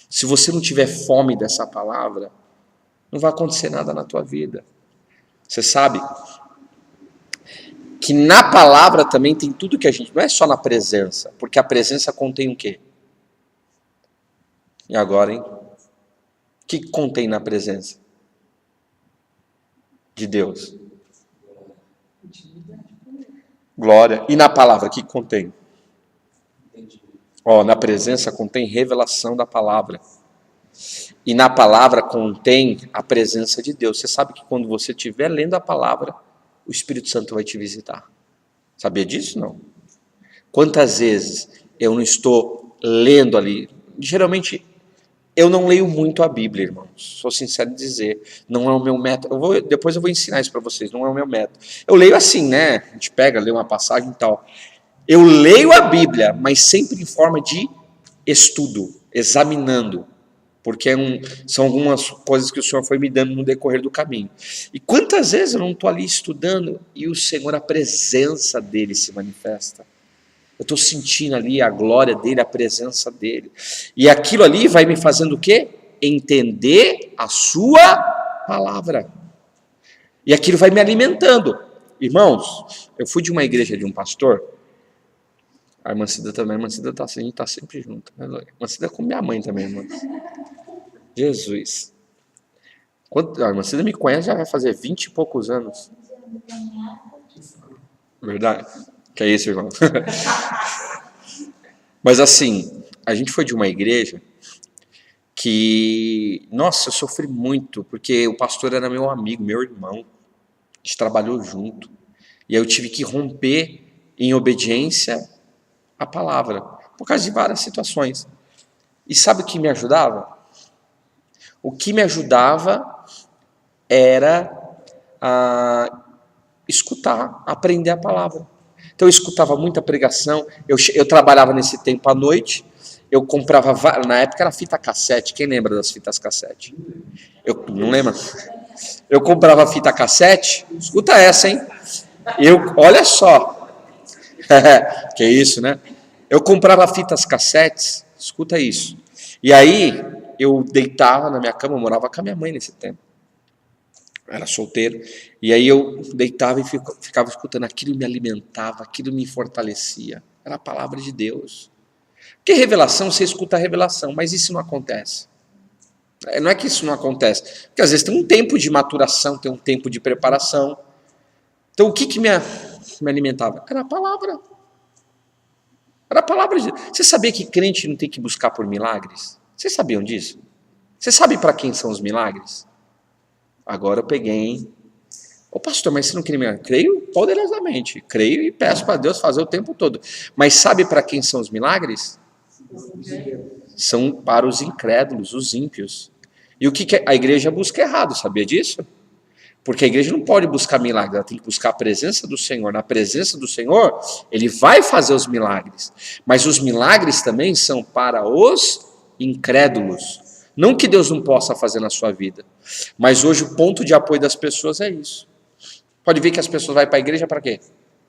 Se você não tiver fome dessa palavra, não vai acontecer nada na tua vida. Você sabe que na palavra também tem tudo que a gente, não é só na presença, porque a presença contém o quê? E agora, hein? O que contém na presença de Deus? Glória. E na palavra, o que contém? Na presença contém revelação da palavra. E na palavra contém a presença de Deus. Você sabe que quando você estiver lendo a palavra, o Espírito Santo vai te visitar. Sabia disso? Não. Quantas vezes eu não estou lendo ali? Geralmente, eu não leio muito a Bíblia, irmãos. Sou sincero em dizer. Não é o meu método. Depois eu vou ensinar isso para vocês. Não é o meu método. Eu leio assim, né? A gente pega, lê uma passagem e tal. Eu leio a Bíblia, mas sempre em forma de estudo, examinando. Porque são algumas coisas que o Senhor foi me dando no decorrer do caminho. E quantas vezes eu não estou ali estudando e o Senhor, a presença dEle se manifesta. Eu estou sentindo ali a glória dEle, a presença dEle. E aquilo ali vai me fazendo o quê? Entender a sua palavra. E aquilo vai me alimentando. Irmãos, eu fui de uma igreja de um pastor. A irmã Cida também, a irmã Cida a gente está sempre junto. A irmã Cida é com minha mãe também, irmão. Jesus. A irmã Cida me conhece, já vai fazer 20 e poucos anos. Verdade? Que é isso, irmão? Mas assim, a gente foi de uma igreja que, nossa, eu sofri muito, porque o pastor era meu amigo, meu irmão. A gente trabalhou junto. E aí eu tive que romper em obediência à palavra, por causa de várias situações. E sabe o que me ajudava? O que me ajudava era a escutar, aprender a palavra. Então eu escutava muita pregação, eu trabalhava nesse tempo à noite, eu comprava, na época era fita cassete, quem lembra das fitas cassete? Eu não lembro? Eu comprava fita cassete, escuta essa, hein? Olha só, que isso, né? Eu comprava fitas cassetes, escuta isso. E aí eu deitava na minha cama, eu morava com a minha mãe nesse tempo. Era solteiro. E aí eu deitava e ficava escutando, aquilo me alimentava, aquilo me fortalecia. Era a palavra de Deus. Porque revelação, você escuta a revelação, mas isso não acontece. Não é que isso não acontece, porque às vezes tem um tempo de maturação, tem um tempo de preparação. Então o que me alimentava? Era a palavra. Era a palavra de Deus. Você sabia que crente não tem que buscar por milagres? Vocês sabiam disso? Você sabe para quem são os milagres? Agora eu peguei, hein? Ô pastor, mas você não queria milagre? Creio poderosamente. Creio e peço para Deus fazer o tempo todo. Mas sabe para quem são os milagres? São para os incrédulos, os ímpios. E o que a igreja busca errado, sabia disso? Porque a igreja não pode buscar milagres, ela tem que buscar a presença do Senhor. Na presença do Senhor, Ele vai fazer os milagres. Mas os milagres também são para os incrédulos. Não que Deus não possa fazer na sua vida. Mas hoje o ponto de apoio das pessoas é isso. Pode ver que as pessoas vão para a igreja para quê?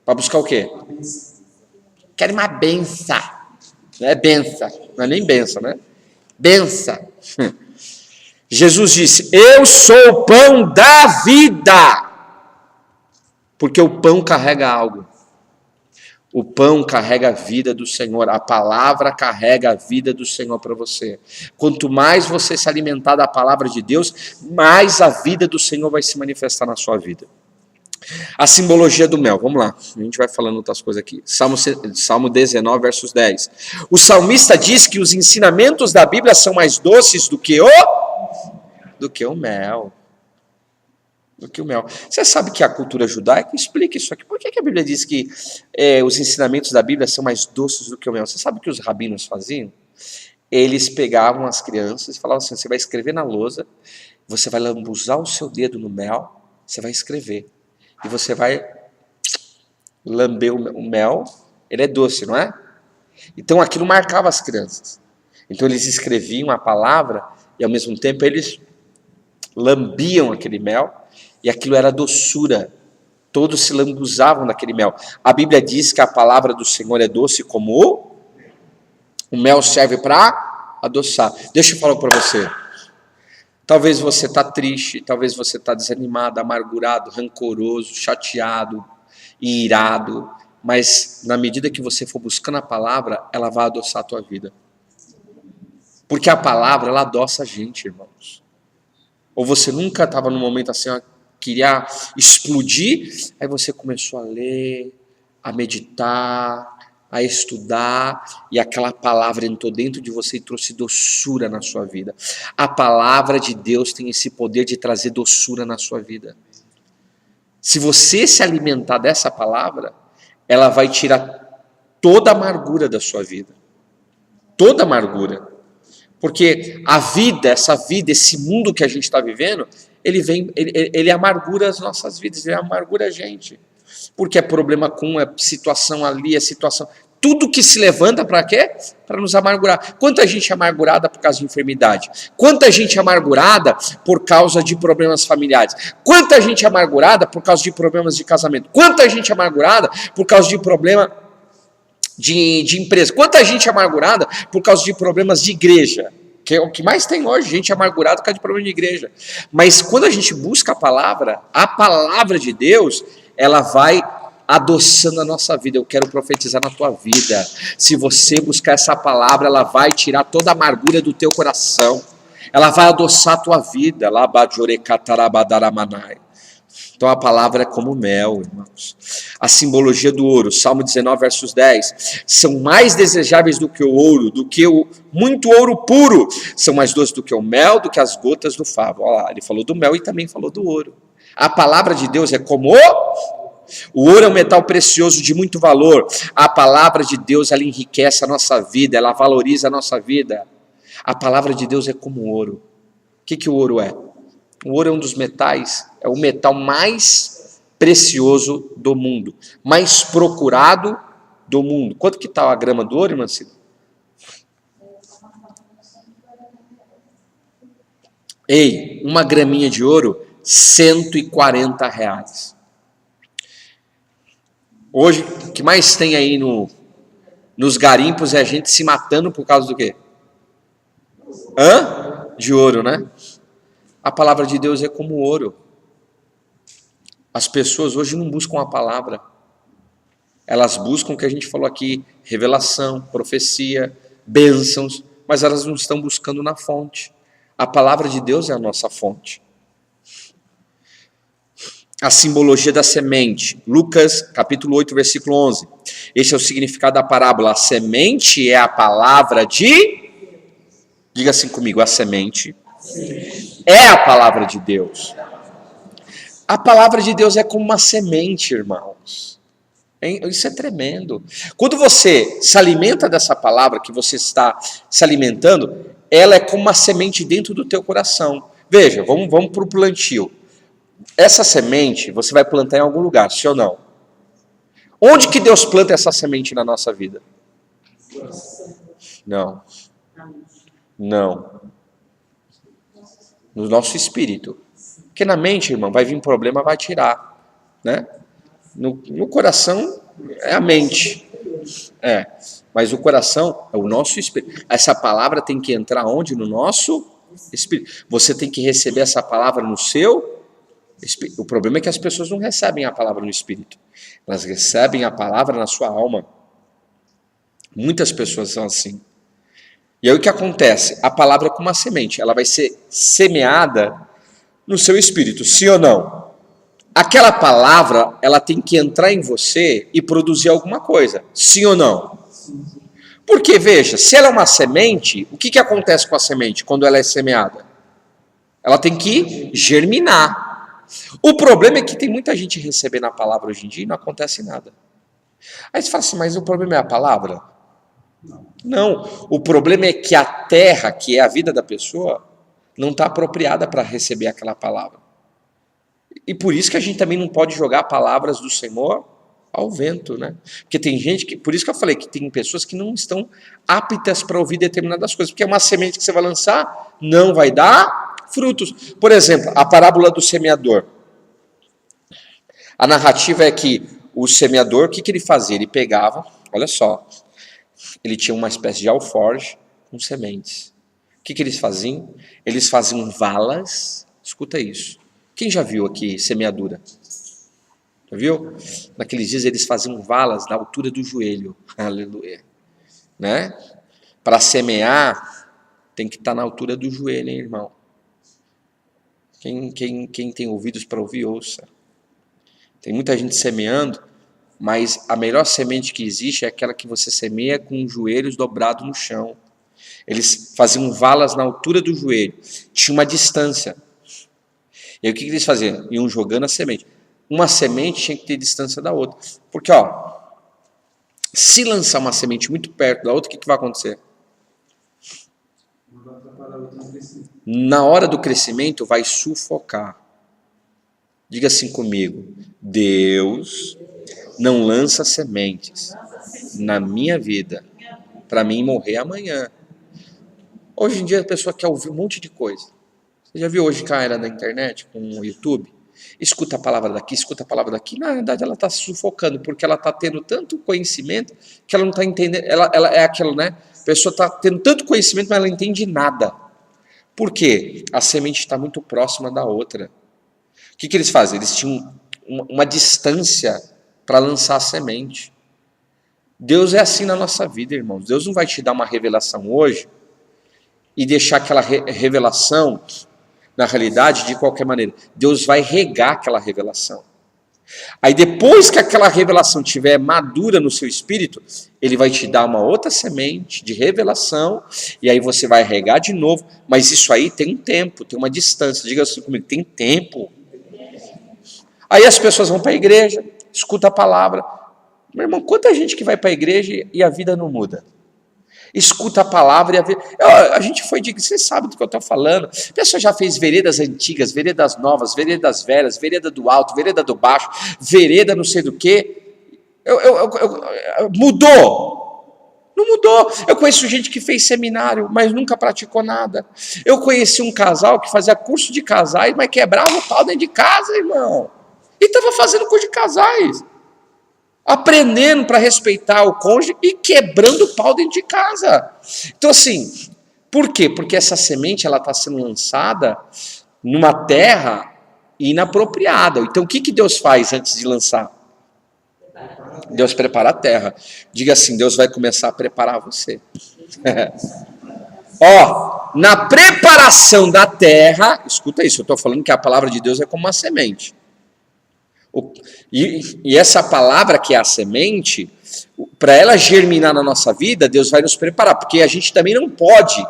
Para buscar o quê? Querem uma benção. Não é benção, não é nem benção, né? Benção. Jesus disse, eu sou o pão da vida. Porque o pão carrega algo. O pão carrega a vida do Senhor. A palavra carrega a vida do Senhor para você. Quanto mais você se alimentar da palavra de Deus, mais a vida do Senhor vai se manifestar na sua vida. A simbologia do mel, vamos lá, a gente vai falando outras coisas aqui. Salmo 19, versos 10. O salmista diz que os ensinamentos da Bíblia são mais doces do que o mel. Do que o mel. Você sabe que a cultura judaica explica isso aqui. Por que a Bíblia diz que os ensinamentos da Bíblia são mais doces do que o mel? Você sabe o que os rabinos faziam? Eles pegavam as crianças e falavam assim, você vai escrever na lousa, você vai lambuzar o seu dedo no mel, você vai escrever. E você vai lamber o mel, ele é doce, não é? Então aquilo marcava as crianças. Então eles escreviam a palavra e ao mesmo tempo eles lambiam aquele mel e aquilo era doçura. Todos se lambuzavam daquele mel. A Bíblia diz que a palavra do Senhor é doce como o mel serve para adoçar. Deixa eu falar para você. Talvez você está triste, talvez você está desanimado, amargurado, rancoroso, chateado, irado, mas na medida que você for buscando a palavra, ela vai adoçar a tua vida. Porque a palavra, ela adoça a gente, irmãos. Ou você nunca estava num momento assim, ó, queria explodir, aí você começou a ler, a meditar, a estudar, e aquela palavra entrou dentro de você e trouxe doçura na sua vida. A palavra de Deus tem esse poder de trazer doçura na sua vida. Se você se alimentar dessa palavra, ela vai tirar toda a amargura da sua vida. Toda a amargura. Porque a vida, essa vida, esse mundo que a gente está vivendo, ele amargura as nossas vidas, ele amargura a gente. Porque é problema com, é situação ali, é situação... Tudo que se levanta para quê? Para nos amargurar. Quanta gente é amargurada por causa de enfermidade? Quanta gente é amargurada por causa de problemas familiares? Quanta gente é amargurada por causa de problemas de casamento? Quanta gente é amargurada por causa de problema de empresa? Quanta gente é amargurada por causa de problemas de igreja? Que é o que mais tem hoje, gente amargurada por causa de problema de igreja. Mas quando a gente busca a palavra de Deus, ela vai adoçando a nossa vida. Eu quero profetizar na tua vida. Se você buscar essa palavra, ela vai tirar toda a amargura do teu coração. Ela vai adoçar a tua vida. Então a palavra é como mel, irmãos. A simbologia do ouro, Salmo 19, versos 10. São mais desejáveis do que o ouro, do que o muito ouro puro. São mais doces do que o mel, do que as gotas do favo. Olha lá, ele falou do mel e também falou do ouro. A palavra de Deus é como o ouro é um metal precioso de muito valor. A palavra de Deus, ela enriquece a nossa vida, ela valoriza a nossa vida. A palavra de Deus é como o ouro. O que o ouro é? O ouro é um dos metais, é o metal mais precioso do mundo, mais procurado do mundo. Quanto que está a grama do ouro, irmã Cida? Ei, uma graminha de ouro, R$140. Hoje, o que mais tem aí nos garimpos é a gente se matando por causa do quê? De ouro, né? A palavra de Deus é como ouro. As pessoas hoje não buscam a palavra. Elas buscam o que a gente falou aqui, revelação, profecia, bênçãos, mas elas não estão buscando na fonte. A palavra de Deus é a nossa fonte. A simbologia da semente. Lucas, capítulo 8, versículo 11. Este é o significado da parábola. A semente é a palavra de... Diga assim comigo, a semente é a palavra de Deus. A palavra de Deus é como uma semente, irmãos. Isso é tremendo. Quando você se alimenta dessa palavra, que você está se alimentando, ela é como uma semente dentro do teu coração. Veja, vamos para o plantio. Essa semente você vai plantar em algum lugar, sim ou não? Onde que Deus planta essa semente na nossa vida? Não. Não. No nosso espírito. Porque na mente, irmão, vai vir um problema, vai tirar. Né? No coração é a mente. Mas o coração é o nosso espírito. Essa palavra tem que entrar onde? No nosso espírito. Você tem que receber essa palavra no seu espírito. O problema é que as pessoas não recebem a palavra no espírito. Elas recebem a palavra na sua alma. Muitas pessoas são assim. E aí o que acontece? A palavra é como uma semente. Ela vai ser semeada no seu espírito, sim ou não? Aquela palavra, ela tem que entrar em você e produzir alguma coisa, sim ou não? Porque, veja, se ela é uma semente, o que acontece com a semente quando ela é semeada? Ela tem que germinar. O problema é que tem muita gente recebendo a palavra hoje em dia e não acontece nada. Aí você fala assim, mas o problema é a palavra? Não, o problema é que a terra, que é a vida da pessoa, não está apropriada para receber aquela palavra. E por isso que a gente também não pode jogar palavras do Senhor ao vento, né? Porque tem gente que, por isso que eu falei que tem pessoas que não estão aptas para ouvir determinadas coisas, porque é uma semente que você vai lançar, não vai dar frutos. Por exemplo, a parábola do semeador. A narrativa é que o semeador, o que ele fazia? Ele pegava, olha só, ele tinha uma espécie de alforje com sementes. O que eles faziam? Eles faziam valas, escuta isso. Quem já viu aqui semeadura? Já viu? Naqueles dias eles faziam valas na altura do joelho. Aleluia. Né? Para semear, tem que estar na altura do joelho, hein, irmão? Quem tem ouvidos para ouvir, ouça. Tem muita gente semeando, mas a melhor semente que existe é aquela que você semeia com os joelhos dobrados no chão. Eles faziam valas na altura do joelho. Tinha uma distância. E aí o que eles faziam? Iam jogando a semente. Uma semente tinha que ter distância da outra. Porque, se lançar uma semente muito perto da outra, o que vai acontecer? Na hora do crescimento, vai sufocar. Diga assim comigo. Deus não lança sementes na minha vida para mim morrer amanhã. Hoje em dia a pessoa quer ouvir um monte de coisa. Você já viu hoje cara na internet com o YouTube? Escuta a palavra daqui, escuta a palavra daqui. Na verdade ela está se sufocando, porque ela está tendo tanto conhecimento que ela não está entendendo. Ela é aquela, né? A pessoa está tendo tanto conhecimento, mas ela não entende nada. Por quê? A semente está muito próxima da outra. O que eles fazem? Eles tinham uma distância para lançar a semente. Deus é assim na nossa vida, irmãos. Deus não vai te dar uma revelação hoje e deixar aquela revelação na realidade de qualquer maneira. Deus vai regar aquela revelação. Aí depois que aquela revelação estiver madura no seu espírito, Ele vai te dar uma outra semente de revelação, e aí você vai regar de novo, mas isso aí tem um tempo, tem uma distância. Diga assim comigo, tem tempo. Aí as pessoas vão para a igreja, escuta a palavra. Meu irmão, quanta gente que vai para a igreja e a vida não muda? Escuta a palavra e a vida... A gente foi de... Você sabe do que eu estou falando. A pessoa já fez veredas antigas, veredas novas, veredas velhas, vereda do alto, vereda do baixo, vereda não sei do que. Mudou? Não mudou. Eu conheço gente que fez seminário, mas nunca praticou nada. Eu conheci um casal que fazia curso de casais, mas quebrava o pau dentro de casa, irmão. E estava fazendo curso de casais. aprendendo para respeitar o cônjuge e quebrando o pau dentro de casa. Então assim, por quê? Porque essa semente ela está sendo lançada numa terra inapropriada. Então o que Deus faz antes de lançar? Deus prepara a terra. Diga assim, Deus vai começar a preparar você. Ó, na preparação da terra, escuta isso, eu estou falando que a palavra de Deus é como uma semente. E essa palavra que é a semente, para ela germinar na nossa vida, Deus vai nos preparar, porque a gente também não pode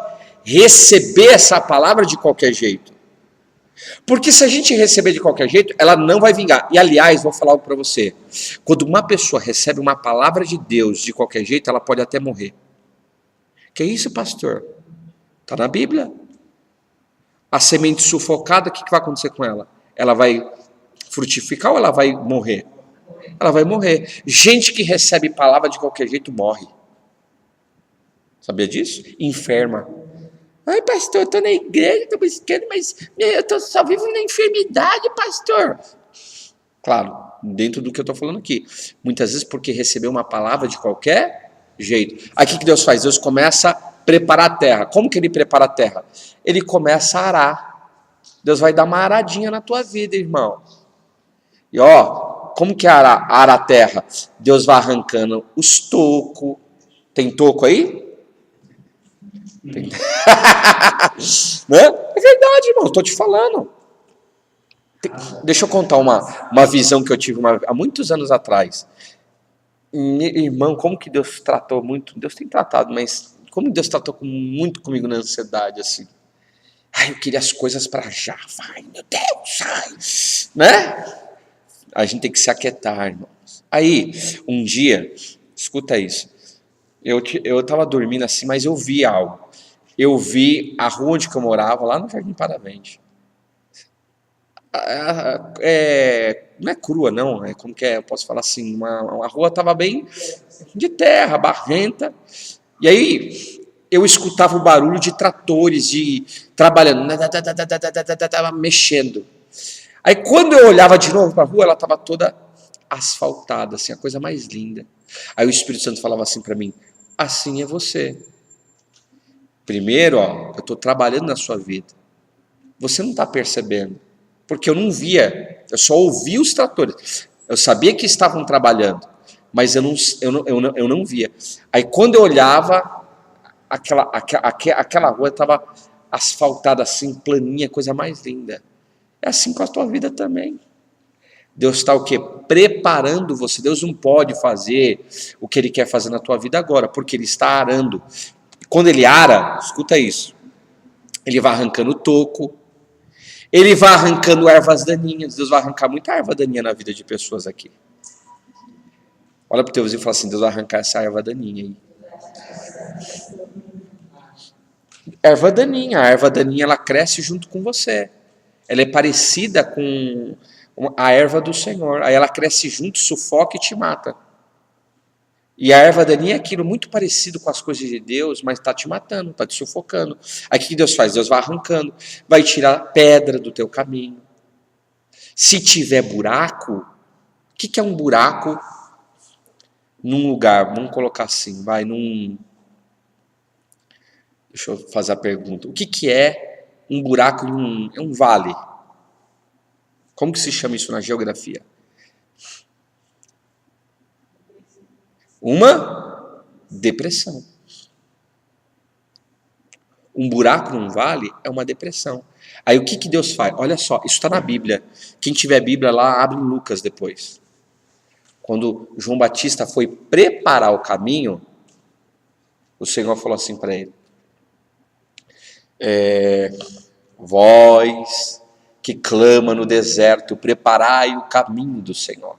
receber essa palavra de qualquer jeito. Porque se a gente receber de qualquer jeito, ela não vai vingar. E aliás, vou falar algo para você. Quando uma pessoa recebe uma palavra de Deus de qualquer jeito, ela pode até morrer. Que isso, pastor? Está na Bíblia. A semente sufocada, o que vai acontecer com ela? Ela vai frutificar ou ela vai morrer? Ela vai morrer. Gente que recebe palavra de qualquer jeito morre. Sabia disso? Enferma. Ai, pastor, eu estou na igreja, estou buscando, mas eu só vivo na enfermidade, pastor. Claro, dentro do que eu estou falando aqui. Muitas vezes porque recebeu uma palavra de qualquer jeito. Aí o que Deus faz? Deus começa a preparar a terra. Como que ele prepara a terra? Ele começa a arar. Deus vai dar uma aradinha na tua vida, irmão. E ó, como que ara a terra? Deus vai arrancando os tocos. Tem toco aí? Tem. Né? É verdade, irmão, estou te falando. Deixa eu contar uma visão que eu tive há muitos anos atrás. Irmão, como que Deus tratou muito? Deus tem tratado, mas como Deus tratou muito comigo na ansiedade, assim. Ai, eu queria as coisas para já. Vai, meu Deus, ai. Né? A gente tem que se aquietar, irmãos. Aí, um dia, escuta isso. Eu estava dormindo assim, mas eu vi algo. Eu vi a rua onde eu morava, lá no Jardim Paravente. Não é crua, não. É como que é? Eu posso falar assim. Uma rua estava bem de terra, barrenta. E aí eu escutava o barulho de tratores, trabalhando, mexendo. Aí quando eu olhava de novo para a rua, ela estava toda asfaltada, assim, a coisa mais linda. Aí o Espírito Santo falava assim para mim: assim é você. Primeiro, ó, eu estou trabalhando na sua vida. Você não está percebendo. Porque eu não via, eu só ouvia os tratores. Eu sabia que estavam trabalhando, mas eu não via. Aí quando eu olhava, aquela rua estava asfaltada assim, planinha, coisa mais linda. É assim com a tua vida também. Deus está o quê? Preparando você. Deus não pode fazer o que Ele quer fazer na tua vida agora, porque Ele está arando. Quando Ele ara, escuta isso, Ele vai arrancando o toco, Ele vai arrancando ervas daninhas. Deus vai arrancar muita erva daninha na vida de pessoas aqui. Olha para o teu vizinho e fala assim: Deus vai arrancar essa erva daninha aí. Erva daninha. A erva daninha, ela cresce junto com você. Ela é parecida com a erva do Senhor. Aí ela cresce junto, sufoca e te mata. E a erva daninha é aquilo muito parecido com as coisas de Deus, mas está te matando, está te sufocando. Aí o que Deus faz? Deus vai arrancando, vai tirar pedra do teu caminho. Se tiver buraco, o que é um buraco num lugar? Vamos colocar assim, vai num... Deixa eu fazer a pergunta. O que é um buraco em um vale? Como que se chama isso na geografia? Uma depressão. Um buraco num vale é uma depressão. Aí o que Deus faz? Olha só, isso está na Bíblia. Quem tiver Bíblia lá, abre em Lucas depois. Quando João Batista foi preparar o caminho, o Senhor falou assim para ele: vós que clama no deserto, preparai o caminho do Senhor.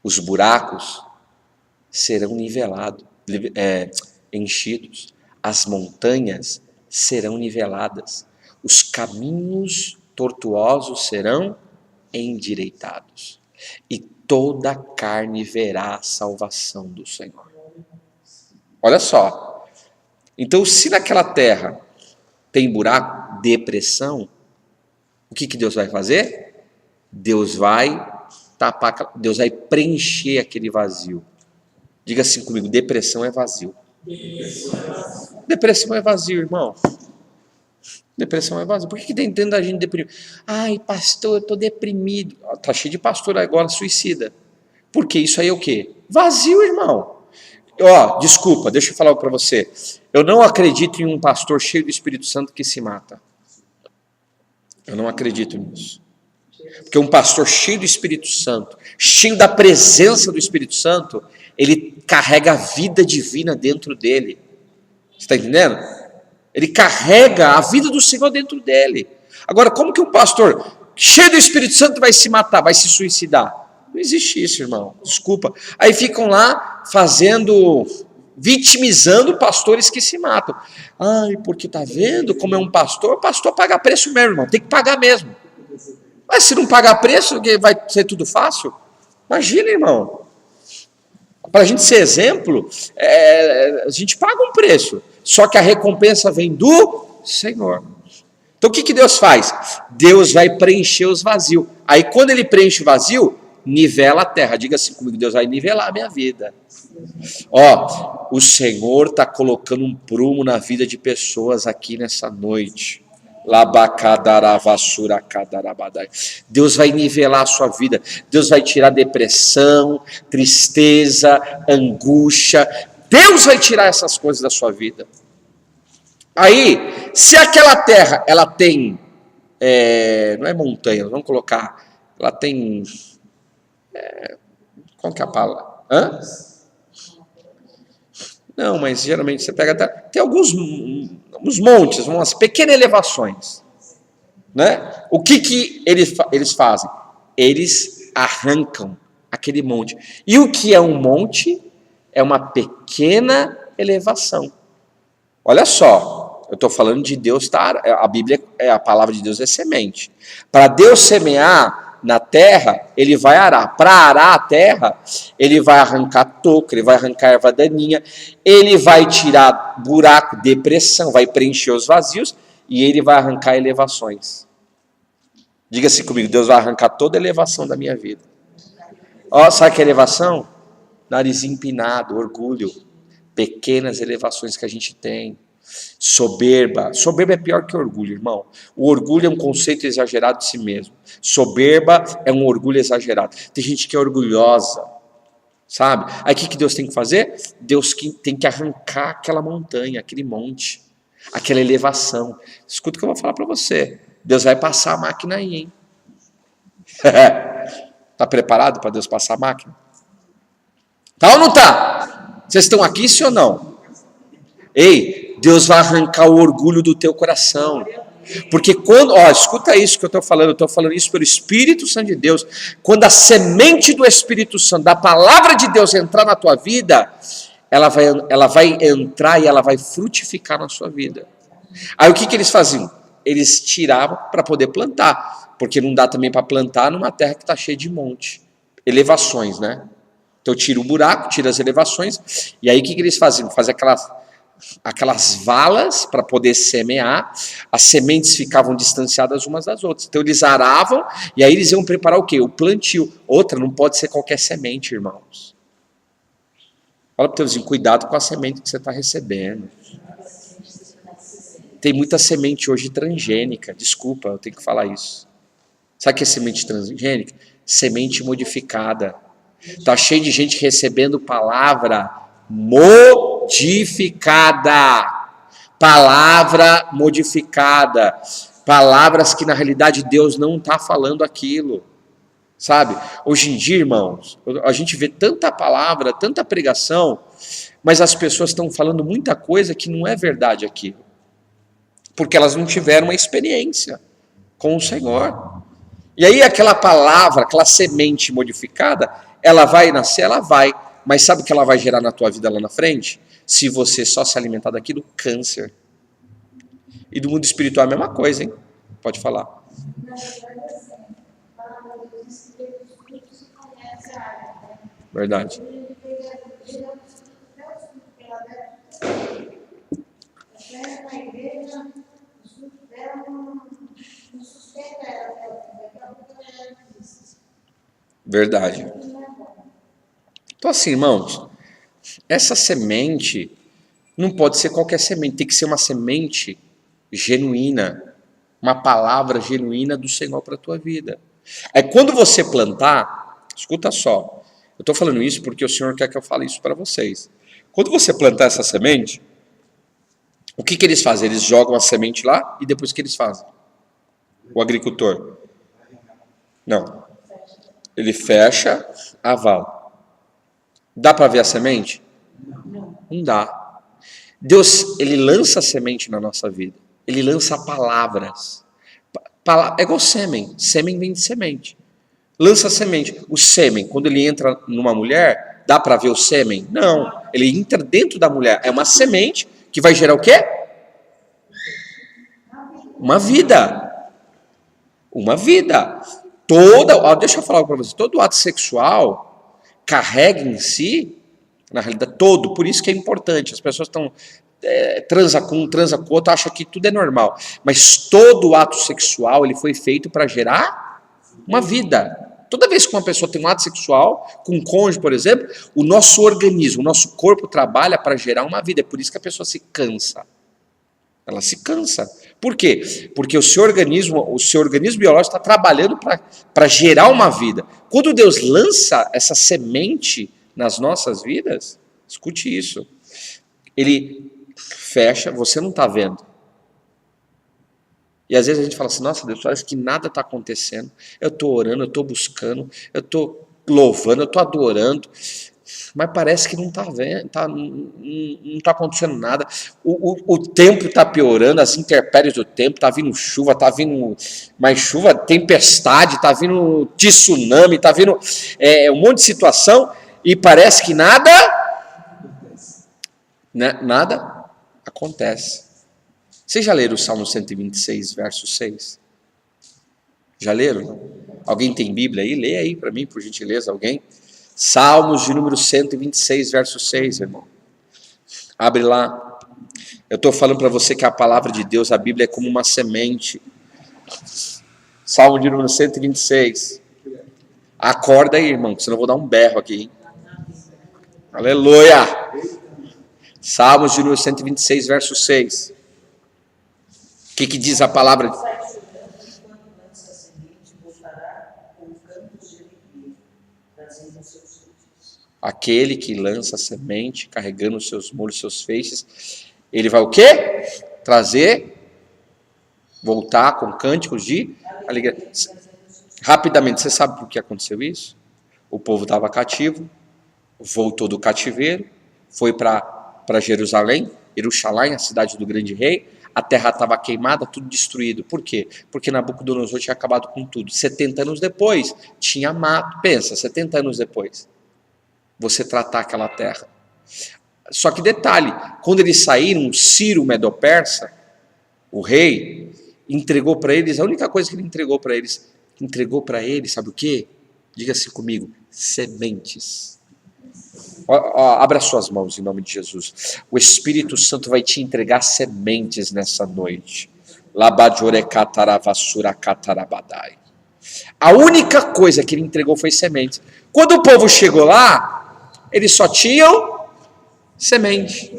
Os buracos serão nivelados, enchidos. As montanhas serão niveladas. Os caminhos tortuosos serão endireitados. E toda carne verá a salvação do Senhor. Olha só. Então, se naquela terra tem buraco, depressão, o que Deus vai fazer? Deus vai tapar, Deus vai preencher aquele vazio. Diga assim comigo, depressão é vazio. Depressão é vazio, irmão. Depressão é vazio. Por que tem tanta gente deprimida? Ai, pastor, eu estou deprimido. Está cheio de pastor agora suicida. Porque isso aí é o quê? Vazio, irmão. Desculpa, deixa eu falar para você. Eu não acredito em um pastor cheio do Espírito Santo que se mata. Eu não acredito nisso. Porque um pastor cheio do Espírito Santo, cheio da presença do Espírito Santo, ele carrega a vida divina dentro dele. Você está entendendo? Ele carrega a vida do Senhor dentro dele. Agora, como que um pastor cheio do Espírito Santo vai se matar, vai se suicidar? Não existe isso, irmão. Desculpa. Aí ficam lá vitimizando pastores que se matam. Ai, porque tá vendo como é um pastor? O pastor paga preço mesmo, irmão. Tem que pagar mesmo. Mas se não pagar preço, vai ser tudo fácil? Imagina, irmão. Para a gente ser exemplo, a gente paga um preço. Só que a recompensa vem do Senhor. Então o que Deus faz? Deus vai preencher os vazios. Aí quando ele preenche o vazio, nivela a terra. Diga assim comigo, Deus vai nivelar a minha vida. O Senhor está colocando um prumo na vida de pessoas aqui nessa noite. Deus vai nivelar a sua vida. Deus vai tirar depressão, tristeza, angústia. Deus vai tirar essas coisas da sua vida. Aí, se aquela terra, ela tem, não é montanha, vamos colocar, ela tem, qual que é a palavra? Não, mas geralmente você pega, tem alguns montes, umas pequenas elevações, né? O que eles fazem? Eles arrancam aquele monte. E o que é um monte? É uma pequena elevação. Olha só, eu estou falando de Deus, a Bíblia, a palavra de Deus é semente. Para Deus semear na terra, ele vai arar. Para arar a terra, ele vai arrancar toco, ele vai arrancar erva daninha, ele vai tirar buraco, depressão, vai preencher os vazios e ele vai arrancar elevações. Diga-se comigo, Deus vai arrancar toda a elevação da minha vida. Sabe que é elevação? Nariz empinado, orgulho, pequenas elevações que a gente tem. Soberba é pior que orgulho, irmão. O orgulho é um conceito exagerado de si mesmo. Soberba é um orgulho exagerado. Tem gente que é orgulhosa, sabe? Aí o que Deus tem que fazer? Deus tem que arrancar aquela montanha, aquele monte, aquela elevação. Escuta o que eu vou falar para você. Deus vai passar a máquina aí, hein? Tá preparado para Deus passar a máquina? Tá ou não tá? Vocês estão aqui, sim ou não? Ei, Deus vai arrancar o orgulho do teu coração. Porque quando, escuta isso que eu estou falando isso pelo Espírito Santo de Deus. Quando a semente do Espírito Santo, da palavra de Deus entrar na tua vida, ela vai entrar e ela vai frutificar na sua vida. Aí o que eles faziam? Eles tiravam para poder plantar, porque não dá também para plantar numa terra que está cheia de monte, elevações, né? Então tira o buraco, tira as elevações, e aí o que eles faziam? Faziam aquelas valas para poder semear, as sementes ficavam distanciadas umas das outras. Então eles aravam e aí eles iam preparar o quê? O plantio. Outra, não pode ser qualquer semente, irmãos. Fala para o teu vizinho, cuidado com a semente que você está recebendo. Tem muita semente hoje transgênica, desculpa, eu tenho que falar isso. Sabe o que é semente transgênica? Semente modificada. Está cheio de gente recebendo palavra modificada. Palavra modificada. Palavras que na realidade Deus não está falando aquilo. Sabe? Hoje em dia, irmãos, a gente vê tanta palavra, tanta pregação, mas as pessoas estão falando muita coisa que não é verdade aqui. Porque elas não tiveram uma experiência com o Senhor. E aí aquela palavra, aquela semente modificada, ela vai nascer? Ela vai. Mas sabe o que ela vai gerar na tua vida lá na frente? Se você só se alimentar daquilo, câncer. E do mundo espiritual é a mesma coisa, hein? Pode falar. Verdade. Verdade. Então assim, irmãos, essa semente não pode ser qualquer semente, tem que ser uma semente genuína, uma palavra genuína do Senhor para a tua vida. Aí quando você plantar, escuta só, eu estou falando isso porque o Senhor quer que eu fale isso para vocês. Quando você plantar essa semente, o que eles fazem? Eles jogam a semente lá e depois o que eles fazem? O agricultor? Não. Ele fecha a vala. Dá para ver a semente? Não dá. Deus, ele lança a semente na nossa vida. Ele lança palavras. É igual sêmen. Sêmen vem de semente. Lança a semente. O sêmen, quando ele entra numa mulher, dá para ver o sêmen? Não. Ele entra dentro da mulher. É uma semente que vai gerar o quê? Uma vida. Uma vida. Deixa eu falar algo para você. Todo ato sexual carrega em si, na realidade, todo. Por isso que é importante. As pessoas estão transa com um, transa com outro, acha que tudo é normal. Mas todo ato sexual ele foi feito para gerar uma vida. Toda vez que uma pessoa tem um ato sexual, com um cônjuge, por exemplo, o nosso organismo, o nosso corpo trabalha para gerar uma vida. É por isso que a pessoa se cansa. Ela se cansa. Por quê? Porque o seu organismo biológico está trabalhando para gerar uma vida. Quando Deus lança essa semente nas nossas vidas, escute isso. Ele fecha, você não está vendo. E às vezes a gente fala assim, nossa Deus, parece que nada está acontecendo. Eu estou orando, eu estou buscando, eu estou louvando, eu estou adorando, mas parece que não está vendo, não está acontecendo nada. O tempo está piorando, as intempéries do tempo, está vindo chuva, está vindo mais chuva, tempestade, está vindo tsunami, está vindo um monte de situação, e parece que nada acontece. Vocês já leram o Salmo 126, verso 6? Já leram? Alguém tem Bíblia aí? Lê aí para mim, por gentileza, alguém. Salmos de número 126, verso 6, irmão. Abre lá. Eu estou falando para você que a palavra de Deus, a Bíblia, é como uma semente. Salmo de número 126. Acorda aí, irmão, senão eu vou dar um berro aqui. Hein? Aleluia! Salmos de número 126, verso 6. O que diz a palavra? Aquele que lança a semente, carregando os seus molhos, seus feixes, ele vai o quê? Voltar com cânticos de alegria. Rapidamente, você sabe por que aconteceu isso? O povo estava cativo, voltou do cativeiro, foi para Jerusalém, Jerusalém, a cidade do grande rei. A terra estava queimada, tudo destruído. Por quê? Porque Nabucodonosor tinha acabado com tudo. 70 anos depois, tinha mato. Pensa, 70 anos depois, você tratar aquela terra. Só que detalhe, quando eles saíram, Ciro Medo-Persa, o rei, entregou para eles, a única coisa que ele entregou para eles, sabe o quê? Diga-se comigo, sementes. Abra suas mãos em nome de Jesus. O Espírito Santo vai te entregar sementes nessa noite. A única coisa que ele entregou foi sementes. Quando o povo chegou lá, eles só tinham semente.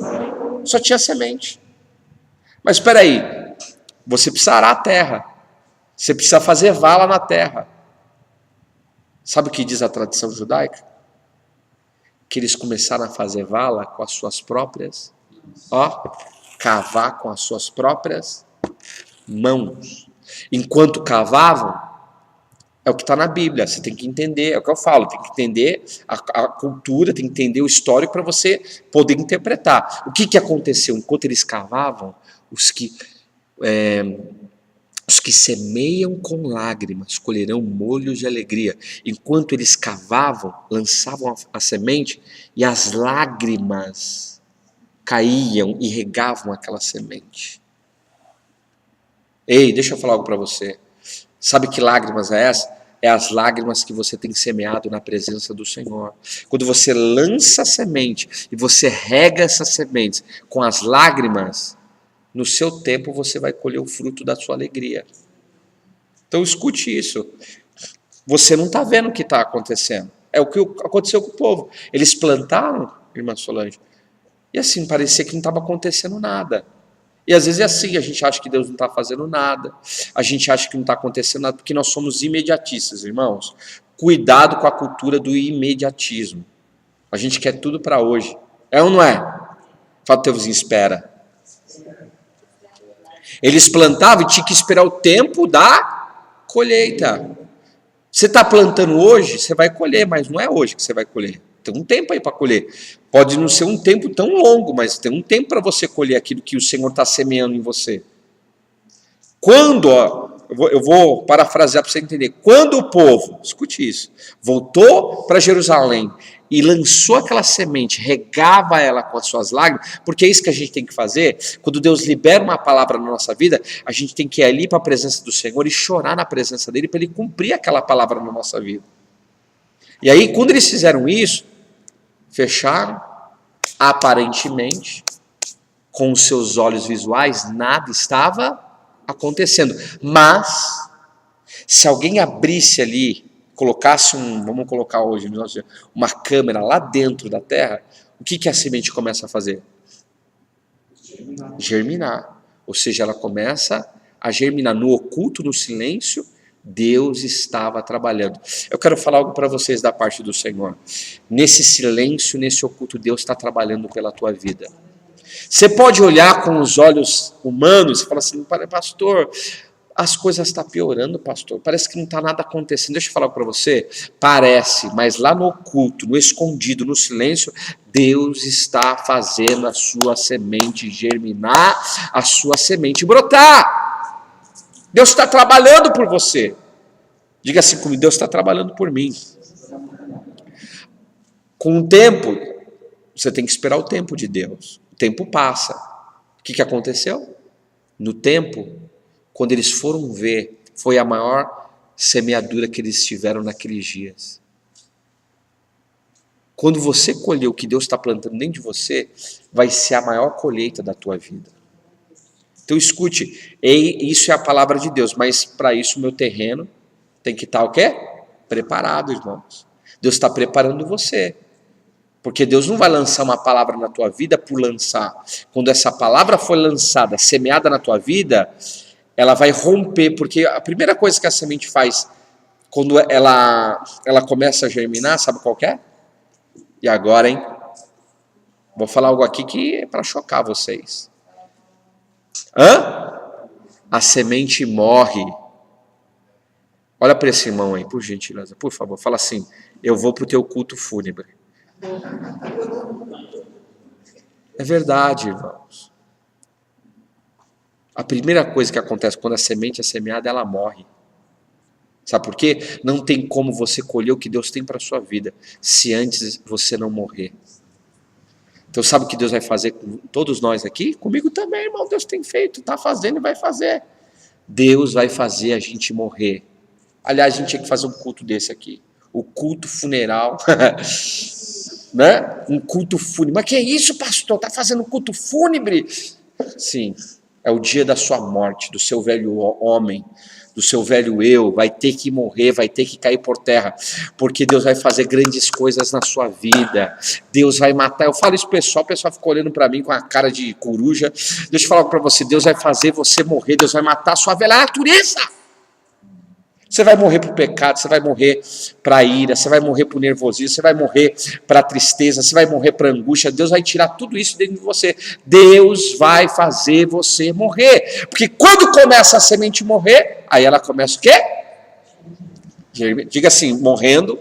Só tinha semente. Mas espera aí, você precisa arar a terra. Você precisa fazer vala na terra. Sabe o que diz a tradição judaica? Que eles começaram a fazer vala com as suas próprias, cavar com as suas próprias mãos. Enquanto cavavam, é o que está na Bíblia, você tem que entender, é o que eu falo, tem que entender a cultura, tem que entender o histórico para você poder interpretar. O que aconteceu? Enquanto eles cavavam, os que semeiam com lágrimas colherão molhos de alegria. Enquanto eles cavavam, lançavam a semente e as lágrimas caíam e regavam aquela semente. Ei, deixa eu falar algo para você. Sabe que lágrimas é essa? É as lágrimas que você tem semeado na presença do Senhor. Quando você lança a semente e você rega essas sementes com as lágrimas, no seu tempo você vai colher o fruto da sua alegria. Então escute isso. Você não está vendo o que está acontecendo. É o que aconteceu com o povo. Eles plantaram, irmã Solange, e assim, parecia que não estava acontecendo nada. E às vezes é assim, a gente acha que Deus não está fazendo nada, a gente acha que não está acontecendo nada, porque nós somos imediatistas, irmãos. Cuidado com a cultura do imediatismo. A gente quer tudo para hoje. É ou não é? Fala pro teu vizinho, espera. Eles plantavam e tinha que esperar o tempo da colheita. Você está plantando hoje, você vai colher, mas não é hoje que você vai colher. Tem um tempo aí para colher. Pode não ser um tempo tão longo, mas tem um tempo para você colher aquilo que o Senhor está semeando em você. Quando, eu vou parafrasear para você entender, quando o povo, escute isso, voltou para Jerusalém e lançou aquela semente, regava ela com as suas lágrimas, porque é isso que a gente tem que fazer. Quando Deus libera uma palavra na nossa vida, a gente tem que ir ali para a presença do Senhor e chorar na presença dele para ele cumprir aquela palavra na nossa vida. E aí, quando eles fizeram isso, fecharam, aparentemente, com os seus olhos visuais, nada estava acontecendo. Mas, se alguém abrisse ali, colocasse vamos colocar hoje, uma câmera lá dentro da terra, o que a semente começa a fazer? Germinar. Ou seja, ela começa a germinar no oculto, no silêncio. Deus estava trabalhando. Eu quero falar algo para vocês da parte do Senhor. Nesse silêncio, nesse oculto, Deus está trabalhando pela tua vida. Você pode olhar com os olhos humanos e falar assim, pastor, as coisas estão piorando, pastor. Parece que não está nada acontecendo. Deixa eu falar para você. Parece, mas lá no oculto, no escondido, no silêncio, Deus está fazendo a sua semente germinar, a sua semente brotar. Deus está trabalhando por você. Diga assim comigo, Deus está trabalhando por mim. Com o tempo, você tem que esperar o tempo de Deus. O tempo passa. O que aconteceu? No tempo, quando eles foram ver, foi a maior semeadura que eles tiveram naqueles dias. Quando você colher o que Deus está plantando dentro de você, vai ser a maior colheita da tua vida. Então escute, isso é a palavra de Deus, mas para isso o meu terreno tem que estar o quê? Preparado, irmãos. Deus está preparando você. Porque Deus não vai lançar uma palavra na tua vida por lançar. Quando essa palavra for lançada, semeada na tua vida, ela vai romper, porque a primeira coisa que a semente faz, quando ela começa a germinar, sabe qual que é? E agora, hein? Vou falar algo aqui que é para chocar vocês. A semente morre. Olha para esse irmão aí, por gentileza, por favor. Fala assim, eu vou para o teu culto fúnebre. É verdade, irmãos. A primeira coisa que acontece quando a semente é semeada, ela morre. Sabe por quê? Não tem como você colher o que Deus tem para a sua vida, se antes você não morrer. Então sabe o que Deus vai fazer com todos nós aqui? Comigo também, irmão. Deus tem feito, está fazendo e vai fazer. Deus vai fazer a gente morrer. Aliás, a gente tinha que fazer um culto desse aqui. O culto funeral. Né? Um culto fúnebre. Mas que é isso, pastor? Está fazendo um culto fúnebre? Sim, é o dia da sua morte, do seu velho homem, do seu velho eu, vai ter que morrer, vai ter que cair por terra, porque Deus vai fazer grandes coisas na sua vida. Deus vai matar. Eu falo isso pro pessoal, o pessoal fica olhando para mim com a cara de coruja. Deixa eu falar para você, Deus vai fazer você morrer, Deus vai matar a sua velha natureza. Você vai morrer para o pecado, você vai morrer para a ira, você vai morrer para o nervosismo, você vai morrer para a tristeza, você vai morrer para a angústia. Deus vai tirar tudo isso dentro de você. Deus vai fazer você morrer. Porque quando começa a semente morrer, aí ela começa o quê? Diga assim, morrendo,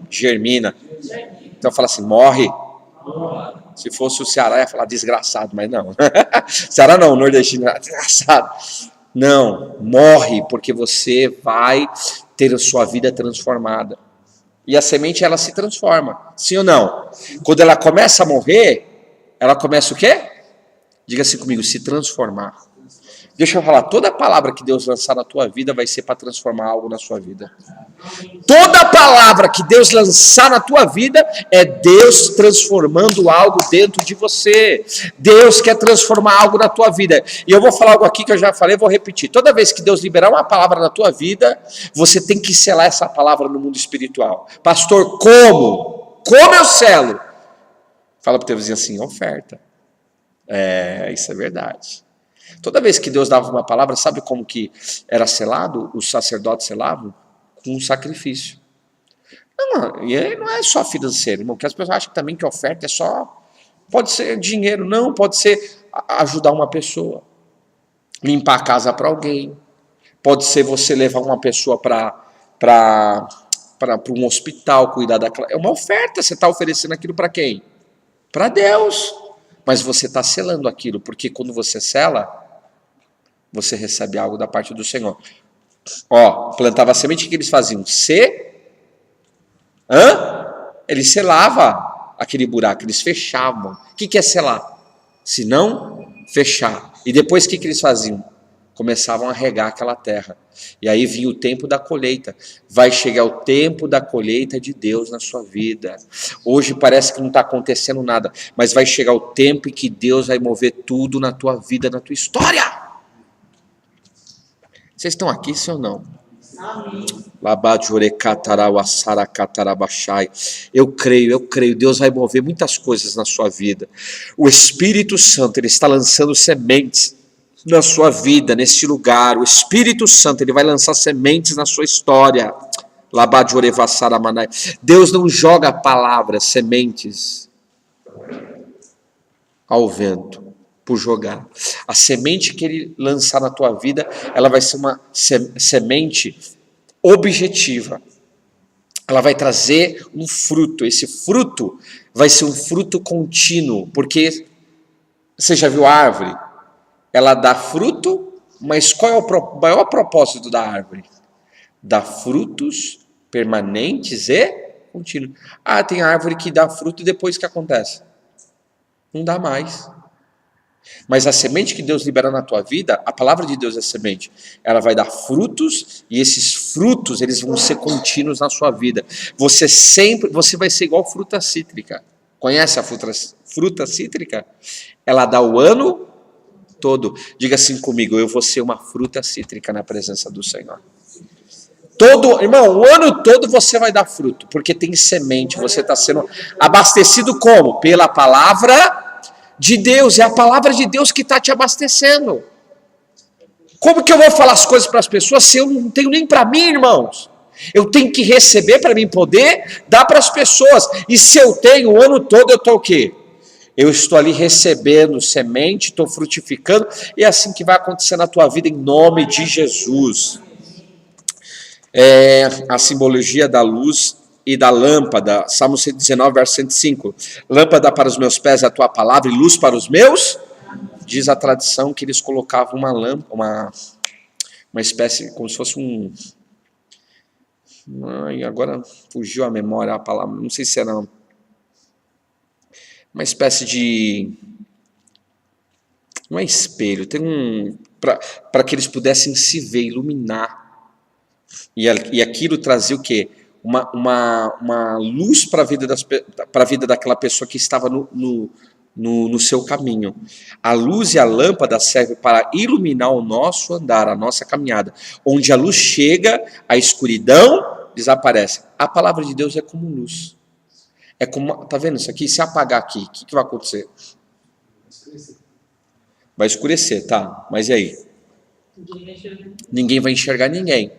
germina. Então fala assim, morre. Se fosse o Ceará, ia falar desgraçado, mas não. Ceará não, nordestino, desgraçado. Não, morre, porque você vai ter a sua vida transformada. E a semente, ela se transforma, sim ou não? Quando ela começa a morrer, ela começa o quê? Diga assim comigo, se transformar. Deixa eu falar, toda palavra que Deus lançar na tua vida vai ser para transformar algo na sua vida. Toda palavra que Deus lançar na tua vida é Deus transformando algo dentro de você. Deus quer transformar algo na tua vida. E eu vou falar algo aqui que eu já falei, vou repetir. Toda vez que Deus liberar uma palavra na tua vida, você tem que selar essa palavra no mundo espiritual. Pastor, como? Como eu selo? Fala para o teu vizinho assim, oferta. Isso é verdade. Toda vez que Deus dava uma palavra, sabe como que era selado? Os sacerdotes selavam? Com um sacrifício. Não, e aí não é só financeiro, irmão, que as pessoas acham também que oferta é só, pode ser dinheiro, não, pode ser ajudar uma pessoa, limpar a casa para alguém, pode ser você levar uma pessoa para um hospital, cuidar daquela, é uma oferta, você está oferecendo aquilo para quem? Para Deus, mas você está selando aquilo, porque quando você sela, você recebe algo da parte do Senhor. Plantava a semente, o que eles faziam? Eles selavam aquele buraco, eles fechavam. O que é selar? Se não, fechar. E depois o que eles faziam? Começavam a regar aquela terra. E aí vinha o tempo da colheita. Vai chegar o tempo da colheita de Deus na sua vida. Hoje parece que não está acontecendo nada, mas vai chegar o tempo em que Deus vai mover tudo na tua vida, na tua história. Vocês estão aqui, sim ou não? Eu creio, Deus vai mover muitas coisas na sua vida. O Espírito Santo, Ele está lançando sementes na sua vida, nesse lugar. O Espírito Santo, Ele vai lançar sementes na sua história. Deus não joga palavras, sementes ao vento, por jogar. A semente que Ele lançar na tua vida, ela vai ser uma semente objetiva. Ela vai trazer um fruto. Esse fruto vai ser um fruto contínuo, porque você já viu a árvore? Ela dá fruto, mas qual é o maior propósito da árvore? Dá frutos permanentes e contínuos. Tem árvore que dá fruto e depois o que acontece? Não dá mais. Mas a semente que Deus libera na tua vida, a palavra de Deus é semente. Ela vai dar frutos e esses frutos, eles vão ser contínuos na sua vida. Você vai ser igual fruta cítrica. Conhece a fruta cítrica? Ela dá o ano todo. Diga assim comigo, eu vou ser uma fruta cítrica na presença do Senhor. Irmão, o ano todo você vai dar fruto, porque tem semente, você está sendo abastecido como? Pela palavra de Deus, é a palavra de Deus que está te abastecendo. Como que eu vou falar as coisas para as pessoas se eu não tenho nem para mim, irmãos? Eu tenho que receber para mim poder dar para as pessoas. E se eu tenho o ano todo, eu estou o quê? Eu estou ali recebendo semente, estou frutificando, e é assim que vai acontecer na tua vida, em nome de Jesus. A simbologia da luz e da lâmpada, Salmo 119, verso 105. Lâmpada para os meus pés é a tua palavra e luz para os meus. Diz a tradição que eles colocavam uma lâmpada, uma espécie, como se fosse um... agora fugiu a memória a palavra, não sei se era uma espécie de... não é espelho, tem para que eles pudessem se ver, iluminar. E aquilo trazia o quê? Uma luz para a vida daquela pessoa que estava no seu caminho. A luz e a lâmpada servem para iluminar o nosso andar, a nossa caminhada. Onde a luz chega, a escuridão desaparece. A palavra de Deus é como luz. É como, tá vendo isso aqui? Se apagar aqui, o que vai acontecer? Vai escurecer, tá? Mas e aí? Ninguém vai enxergar ninguém.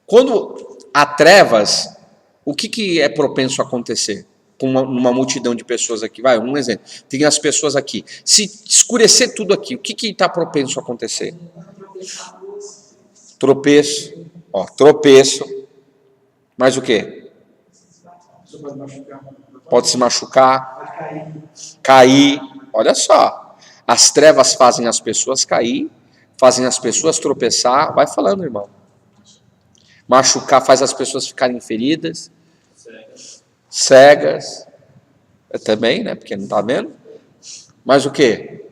Quando há trevas, o que é propenso a acontecer? Com uma multidão de pessoas aqui, um exemplo, tem as pessoas aqui, se escurecer tudo aqui, o que está propenso a acontecer? Tropeço, tropeço, mas o quê? Pode se machucar, cair, olha só, as trevas fazem as pessoas cair, fazem as pessoas tropeçar, vai falando, irmão. Machucar faz as pessoas ficarem feridas, cegas, também, né? Porque não está vendo. Mas o quê?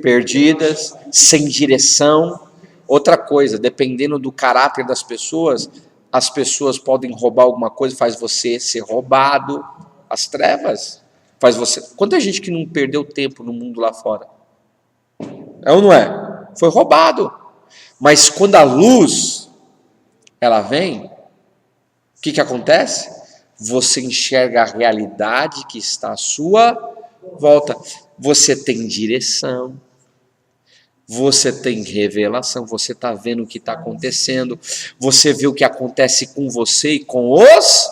perdidas, sem direção. Outra coisa, dependendo do caráter das pessoas, as pessoas podem roubar alguma coisa, faz você ser roubado. As trevas faz você... Quanta gente que não perdeu tempo no mundo lá fora? É ou não é? Foi roubado. Mas quando a luz, ela vem, o que acontece? Você enxerga a realidade que está à sua volta. Você tem direção. Você tem revelação. Você está vendo o que está acontecendo. Você vê o que acontece com você e com os...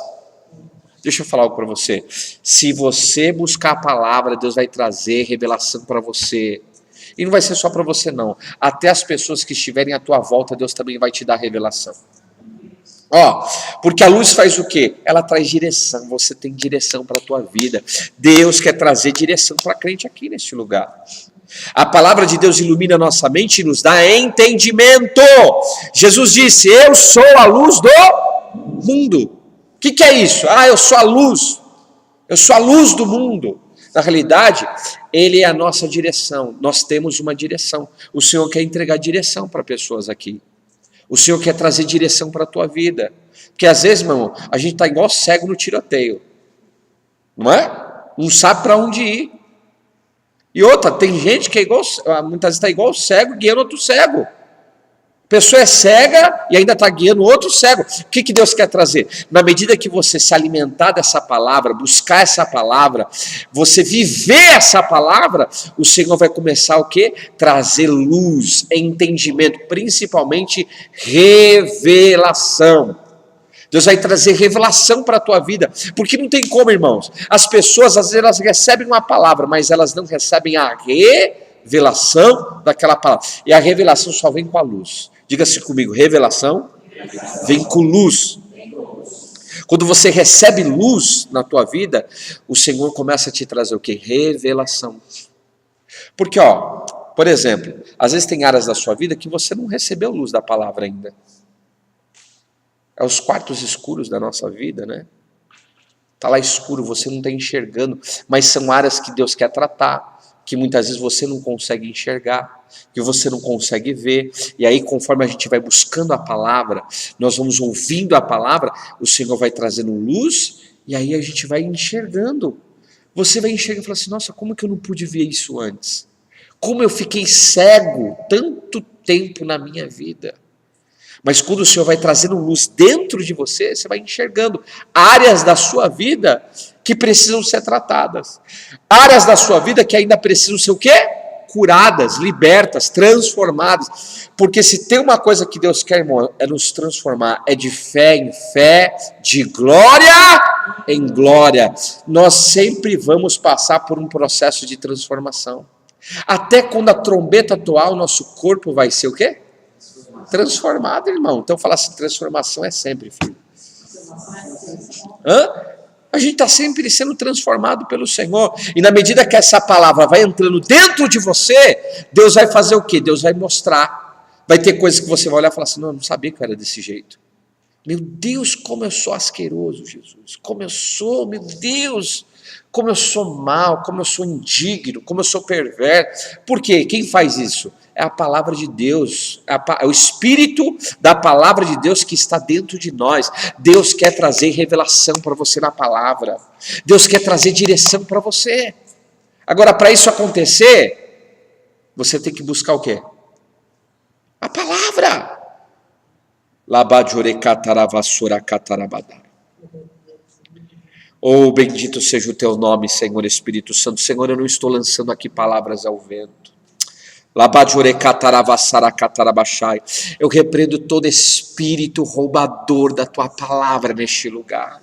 Deixa eu falar algo para você. Se você buscar a palavra, Deus vai trazer revelação para você. E não vai ser só para você não. Até as pessoas que estiverem à tua volta, Deus também vai te dar revelação. Porque a luz faz o quê? Ela traz direção. Você tem direção para a tua vida. Deus quer trazer direção para crente aqui neste lugar. A palavra de Deus ilumina a nossa mente e nos dá entendimento. Jesus disse, eu sou a luz do mundo. O que é isso? Eu sou a luz. Eu sou a luz do mundo. Na realidade, Ele é a nossa direção. Nós temos uma direção. O Senhor quer entregar direção para pessoas aqui. O Senhor quer trazer direção para a tua vida. Porque às vezes, meu irmão, a gente está igual cego no tiroteio. Não é? Não sabe para onde ir. E outra, tem gente que é igual, muitas vezes está igual cego guiando outro cego. A pessoa é cega e ainda está guiando outro cego. O que Deus quer trazer? Na medida que você se alimentar dessa palavra, buscar essa palavra, você viver essa palavra, o Senhor vai começar o quê? Trazer luz, entendimento, principalmente revelação. Deus vai trazer revelação para a tua vida, porque não tem como, irmãos. As pessoas, às vezes, elas recebem uma palavra, mas elas não recebem a revelação daquela palavra. E a revelação só vem com a luz. Diga-se comigo, revelação vem com luz. Quando você recebe luz na tua vida, o Senhor começa a te trazer o quê? Revelação. Porque, por exemplo, às vezes tem áreas da sua vida que você não recebeu luz da palavra ainda. É os quartos escuros da nossa vida, né? Está lá escuro, você não está enxergando, mas são áreas que Deus quer tratar, que muitas vezes você não consegue enxergar, que você não consegue ver, e aí conforme a gente vai buscando a palavra, nós vamos ouvindo a palavra, o Senhor vai trazendo luz, e aí a gente vai enxergando. Você vai enxergar e falar assim, nossa, como que eu não pude ver isso antes? Como eu fiquei cego tanto tempo na minha vida? Mas quando o Senhor vai trazendo luz dentro de você, você vai enxergando áreas da sua vida que precisam ser tratadas. Áreas da sua vida que ainda precisam ser o quê? Curadas, libertas, transformadas. Porque se tem uma coisa que Deus quer, irmão, é nos transformar. É de fé em fé, de glória em glória. Nós sempre vamos passar por um processo de transformação. Até quando a trombeta toar, o nosso corpo vai ser o quê? Transformado, irmão. Então fala assim, transformação é sempre, filho. A gente está sempre sendo transformado pelo Senhor. E na medida que essa palavra vai entrando dentro de você, Deus vai fazer o quê? Deus vai mostrar. Vai ter coisas que você vai olhar e falar assim, não, eu não sabia que eu era desse jeito. Meu Deus, como eu sou asqueroso, Jesus. Como eu sou, meu Deus, como eu sou mau, como eu sou indigno, como eu sou perverso. Por quê? Quem faz isso? É a palavra de Deus, é o Espírito da palavra de Deus que está dentro de nós. Deus quer trazer revelação para você na palavra. Deus quer trazer direção para você. Agora, para isso acontecer, você tem que buscar o quê? A palavra. Oh, bendito seja o teu nome, Senhor Espírito Santo. Senhor, eu não estou lançando aqui palavras ao vento. Eu repreendo todo espírito roubador da tua palavra neste lugar.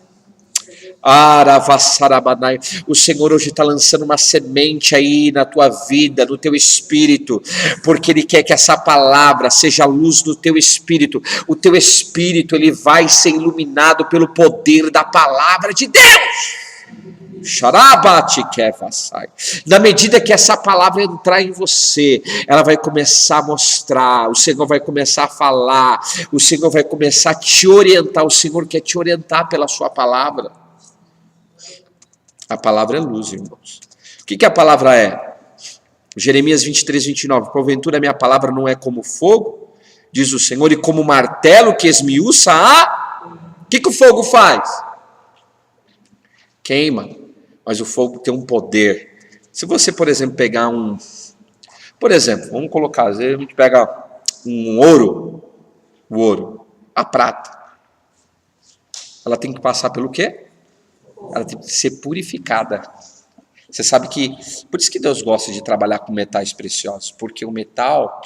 O Senhor hoje está lançando uma semente aí na tua vida, no teu espírito, porque Ele quer que essa palavra seja a luz do teu espírito. O teu espírito, ele vai ser iluminado pelo poder da palavra de Deus. Na medida que essa palavra entrar em você, ela vai começar a mostrar, o Senhor vai começar a falar, o Senhor vai começar a te orientar, o Senhor quer te orientar pela sua palavra. A palavra é luz, irmãos. O que a palavra é? Jeremias 23, 29. Porventura minha palavra não é como fogo, diz o Senhor, e como martelo que esmiuça o que o fogo faz? Queima. Mas o fogo tem um poder. Se você, por exemplo, pegar por exemplo, vamos colocar, às vezes a gente pega um ouro, a prata. Ela tem que passar pelo quê? Ela tem que ser purificada. Você sabe que, por isso que Deus gosta de trabalhar com metais preciosos, porque o metal,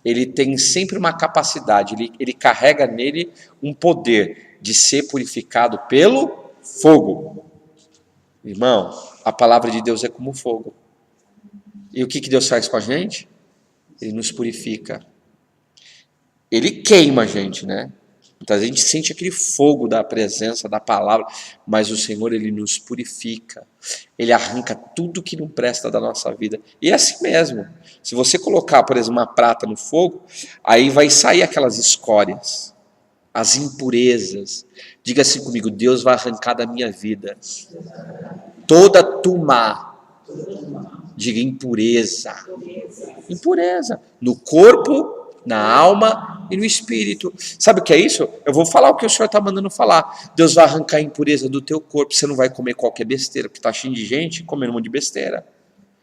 ele tem sempre uma capacidade, ele carrega nele um poder de ser purificado pelo fogo. Irmão, a palavra de Deus é como fogo. E o que Deus faz com a gente? Ele nos purifica. Ele queima a gente, né? Então a gente sente aquele fogo da presença, da palavra, mas o Senhor, Ele nos purifica. Ele arranca tudo que não presta da nossa vida. E é assim mesmo. Se você colocar, por exemplo, uma prata no fogo, aí vai sair aquelas escórias, as impurezas. Diga assim comigo, Deus vai arrancar da minha vida toda tumá. Diga impureza. Impureza. No corpo, na alma e no espírito. Sabe o que é isso? Eu vou falar o que o Senhor está mandando falar. Deus vai arrancar a impureza do teu corpo. Você não vai comer qualquer besteira, porque está cheio de gente comendo um monte de besteira.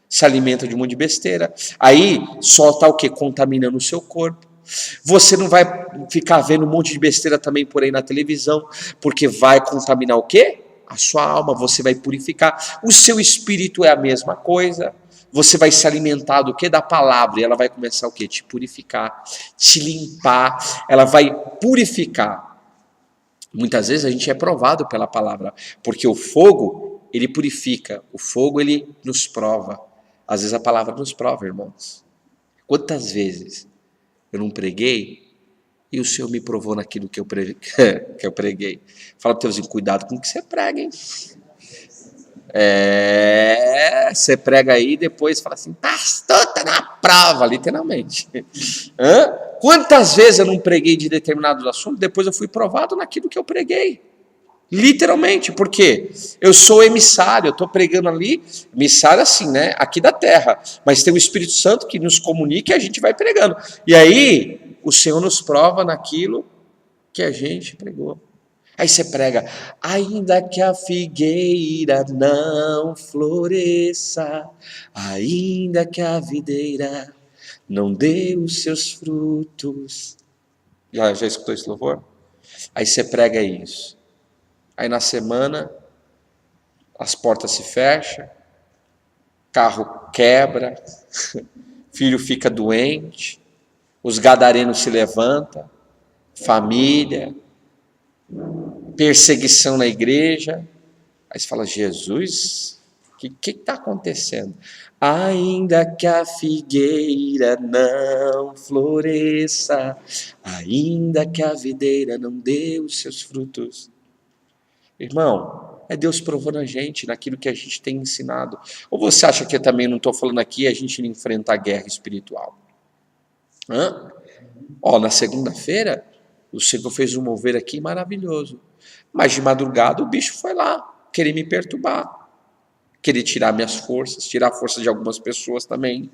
Se alimenta de um monte de besteira. Aí só está o quê? Contaminando o seu corpo. Você não vai ficar vendo um monte de besteira também por aí na televisão, porque vai contaminar o quê? A sua alma. Você vai purificar. O seu espírito é a mesma coisa. Você vai se alimentar do quê? Da palavra. E ela vai começar o quê? Te purificar, te limpar. Ela vai purificar. Muitas vezes a gente é provado pela palavra, porque o fogo, ele purifica. O fogo, ele nos prova. Às vezes a palavra nos prova, irmãos. Quantas vezes eu não preguei e o Senhor me provou naquilo que eu preguei. Fala para o teuzinho, cuidado com o que você prega, hein? Você prega aí e depois fala assim, pastor, tá na prova, literalmente. Quantas vezes eu não preguei de determinados assuntos, depois eu fui provado naquilo que eu preguei. Literalmente, porque eu sou emissário, eu estou pregando ali, emissário assim, né, aqui da terra, mas tem o Espírito Santo que nos comunica e a gente vai pregando. E aí, o Senhor nos prova naquilo que a gente pregou. Aí você prega, ainda que a figueira não floresça, ainda que a videira não dê os seus frutos. Já escutou esse louvor? Aí você prega isso. Aí na semana, as portas se fecham, carro quebra, filho fica doente, os gadarenos se levantam, família, perseguição na igreja. Aí você fala, Jesus, o que está acontecendo? Ainda que a figueira não floresça, ainda que a videira não dê os seus frutos. Irmão, é Deus provando a gente naquilo que a gente tem ensinado. Ou você acha que eu também não estou falando aqui e a gente não enfrenta a guerra espiritual? Na segunda-feira, o Senhor fez um mover aqui maravilhoso. Mas de madrugada o bicho foi lá, querer me perturbar. Querer tirar minhas forças, tirar a força de algumas pessoas também.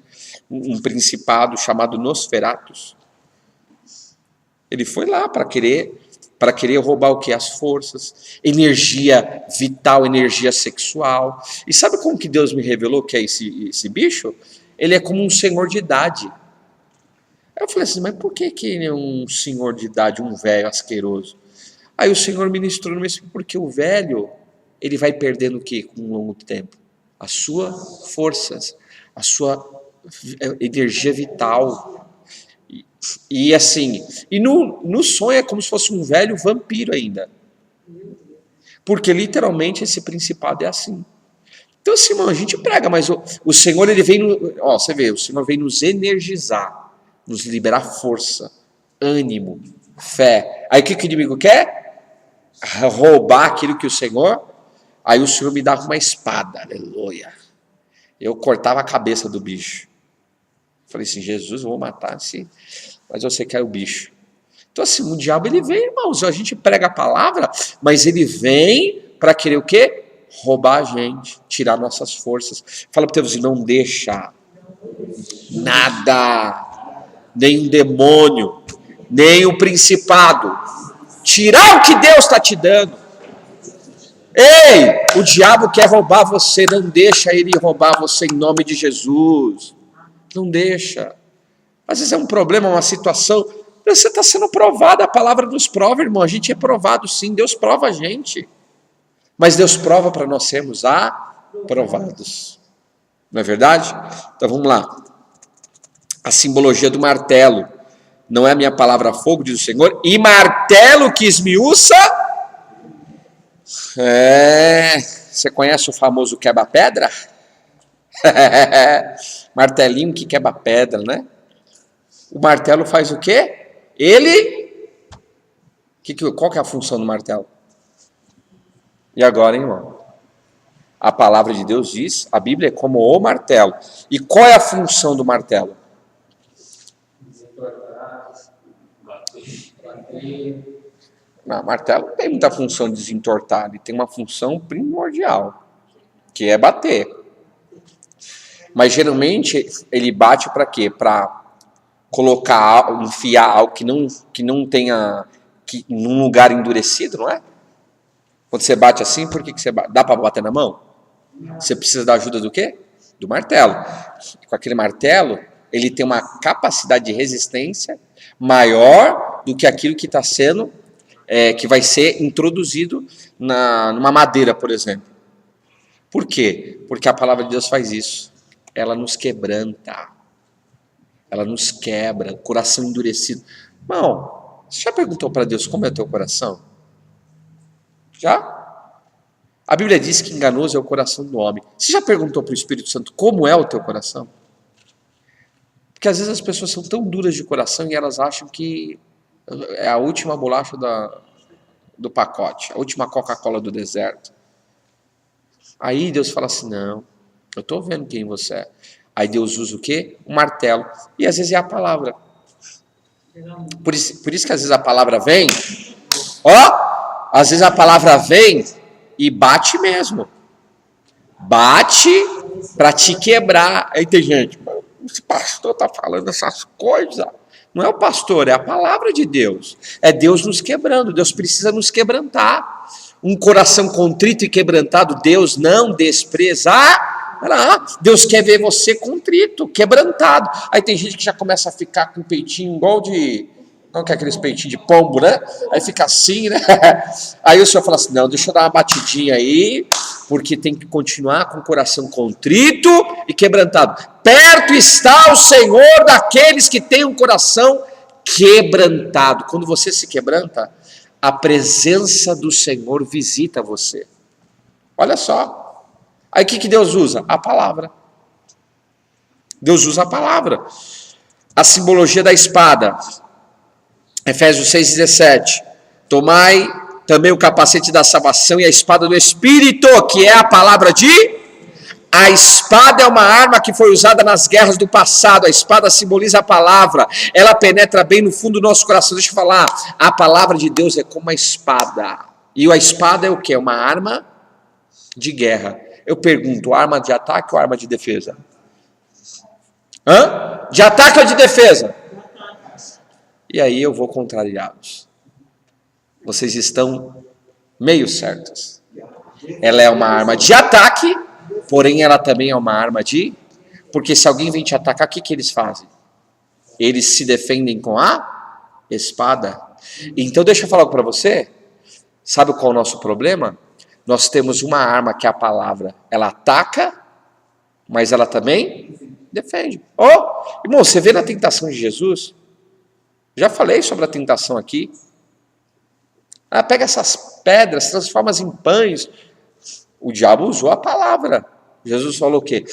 Um principado chamado Nosferatus. Ele foi lá para querer roubar o que? As forças, energia vital, energia sexual. E sabe como que Deus me revelou que é esse bicho? Ele é como um senhor de idade. Aí eu falei assim, mas por que ele é um senhor de idade, um velho asqueroso? Aí o Senhor ministrou no meu espírito, porque o velho, ele vai perdendo o quê? Com um longo tempo? As suas forças, a sua energia vital. E assim, e no sonho é como se fosse um velho vampiro ainda. Porque literalmente esse principado é assim. Então assim, irmão, a gente prega, mas o Senhor, ele vem, você vê, o Senhor vem nos energizar, nos liberar força, ânimo, fé. Aí o que o inimigo quer? Roubar aquilo que o Senhor, aí o Senhor me dava uma espada, aleluia. Eu cortava a cabeça do bicho. Falei assim, Jesus, eu vou matar esse... Mas você quer o bicho. Então assim, o diabo ele vem, irmãos, a gente prega a palavra, mas ele vem para querer o quê? Roubar a gente, tirar nossas forças. Fala para o teu vizinho, não deixa Nada. Nem um demônio, nem o principado. Tirar o que Deus está te dando. Ei, o diabo quer roubar você, não deixa ele roubar você em nome de Jesus. Não deixa. Às vezes é um problema, uma situação. Você está sendo provado, a palavra nos prova, irmão. A gente é provado sim, Deus prova a gente. Mas Deus prova para nós sermos aprovados. Não é verdade? Então vamos lá. A simbologia do martelo. Não é a minha palavra fogo, diz o Senhor. E martelo que esmiuça. Você conhece o famoso quebra-pedra? Martelinho que quebra pedra, né? O martelo faz o quê? Qual que é a função do martelo? E agora, hein, irmão? A palavra de Deus diz, a Bíblia é como o martelo. E qual é a função do martelo? Não, martelo não tem muita função de desentortar, ele tem uma função primordial, que é bater. Mas geralmente ele bate para quê? Para colocar, enfiar algo que não tenha, num lugar endurecido, não é? Quando você bate assim, por que você bate? Dá para bater na mão? Você precisa da ajuda do quê? Do martelo. E com aquele martelo, ele tem uma capacidade de resistência maior do que aquilo que está sendo, que vai ser introduzido numa madeira, por exemplo. Por quê? Porque a palavra de Deus faz isso. Ela nos quebranta. Ela nos quebra. Coração endurecido. Irmão, você já perguntou para Deus como é o teu coração? Já? A Bíblia diz que enganoso é o coração do homem. Você já perguntou para o Espírito Santo como é o teu coração? Porque às vezes as pessoas são tão duras de coração e elas acham que é a última bolacha do pacote, a última Coca-Cola do deserto. Aí Deus fala assim, não, eu estou vendo quem você é. Aí Deus usa o quê? Um martelo. E às vezes é a palavra. Por isso que às vezes a palavra vem, às vezes a palavra vem e bate mesmo. Bate para te quebrar. Aí tem gente, esse pastor está falando essas coisas. Não é o pastor, é a palavra de Deus. É Deus nos quebrando. Deus precisa nos quebrantar. Um coração contrito e quebrantado, Deus não desprezará. Deus quer ver você contrito, quebrantado. Aí tem gente que já começa a ficar com o peitinho igual de... Não quer aqueles peitinhos de pombo, né? Aí fica assim, né? Aí o Senhor fala assim, não, deixa eu dar uma batidinha aí, porque tem que continuar com o coração contrito e quebrantado. Perto está o Senhor daqueles que têm um coração quebrantado. Quando você se quebranta, a presença do Senhor visita você. Olha só. Aí o que Deus usa? A palavra. Deus usa a palavra. A simbologia da espada. Efésios 6,17. Tomai também o capacete da salvação e a espada do Espírito, que é a palavra de... A espada é uma arma que foi usada nas guerras do passado. A espada simboliza a palavra. Ela penetra bem no fundo do nosso coração. Deixa eu falar. A palavra de Deus é como uma espada. E a espada é o quê? Uma arma de guerra. Eu pergunto, arma de ataque ou arma de defesa? De ataque ou de defesa? E aí eu vou contrariá-los. Vocês estão meio certos. Ela é uma arma de ataque, porém ela também é uma arma de... Porque se alguém vem te atacar, o que eles fazem? Eles se defendem com a espada. Então deixa eu falar para você. Sabe qual é o nosso problema? Nós temos uma arma que é a palavra. Ela ataca, mas ela também defende. Irmão, você vê na tentação de Jesus? Já falei sobre a tentação aqui. Pega essas pedras, transforma-as em pães. O diabo usou a palavra. Jesus falou o quê?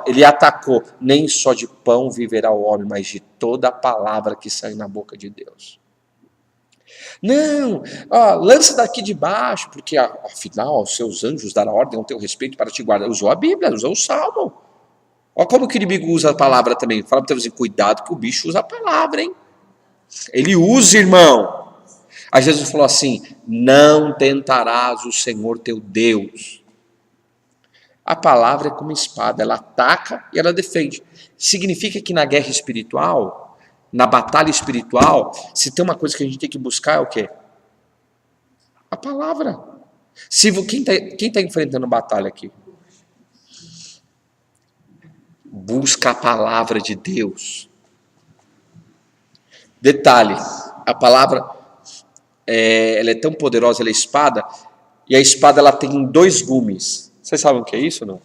Ele atacou. Nem só de pão viverá o homem, mas de toda a palavra que sai na boca de Deus. Não, lança daqui de baixo, porque afinal os seus anjos darão ordem ao teu respeito para te guardar. Usou a Bíblia, usou o Salmo. Olha como que o inimigo usa a palavra também. Fala para você, cuidado que o bicho usa a palavra, hein? Ele usa, irmão. Aí Jesus falou assim, não tentarás o Senhor teu Deus. A palavra é como espada, ela ataca e ela defende. Significa que na guerra espiritual, na batalha espiritual, se tem uma coisa que a gente tem que buscar é o quê? A palavra. Quem tá enfrentando batalha aqui? Busca a palavra de Deus. Detalhe, a palavra ela é tão poderosa, ela é espada, e a espada ela tem 2 gumes. Vocês sabem o que é isso ou não?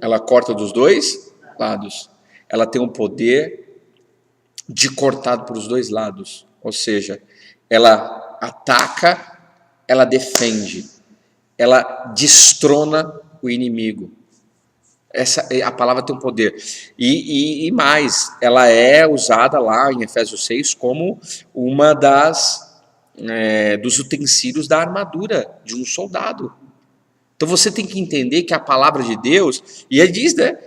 Ela corta dos 2 lados. Ela tem um poder de cortar para os 2 lados. Ou seja, ela ataca, ela defende, ela destrona o inimigo. A palavra tem um poder. E mais, ela é usada lá em Efésios 6 como uma dos utensílios da armadura de um soldado. Então você tem que entender que a palavra de Deus, e ele diz, né?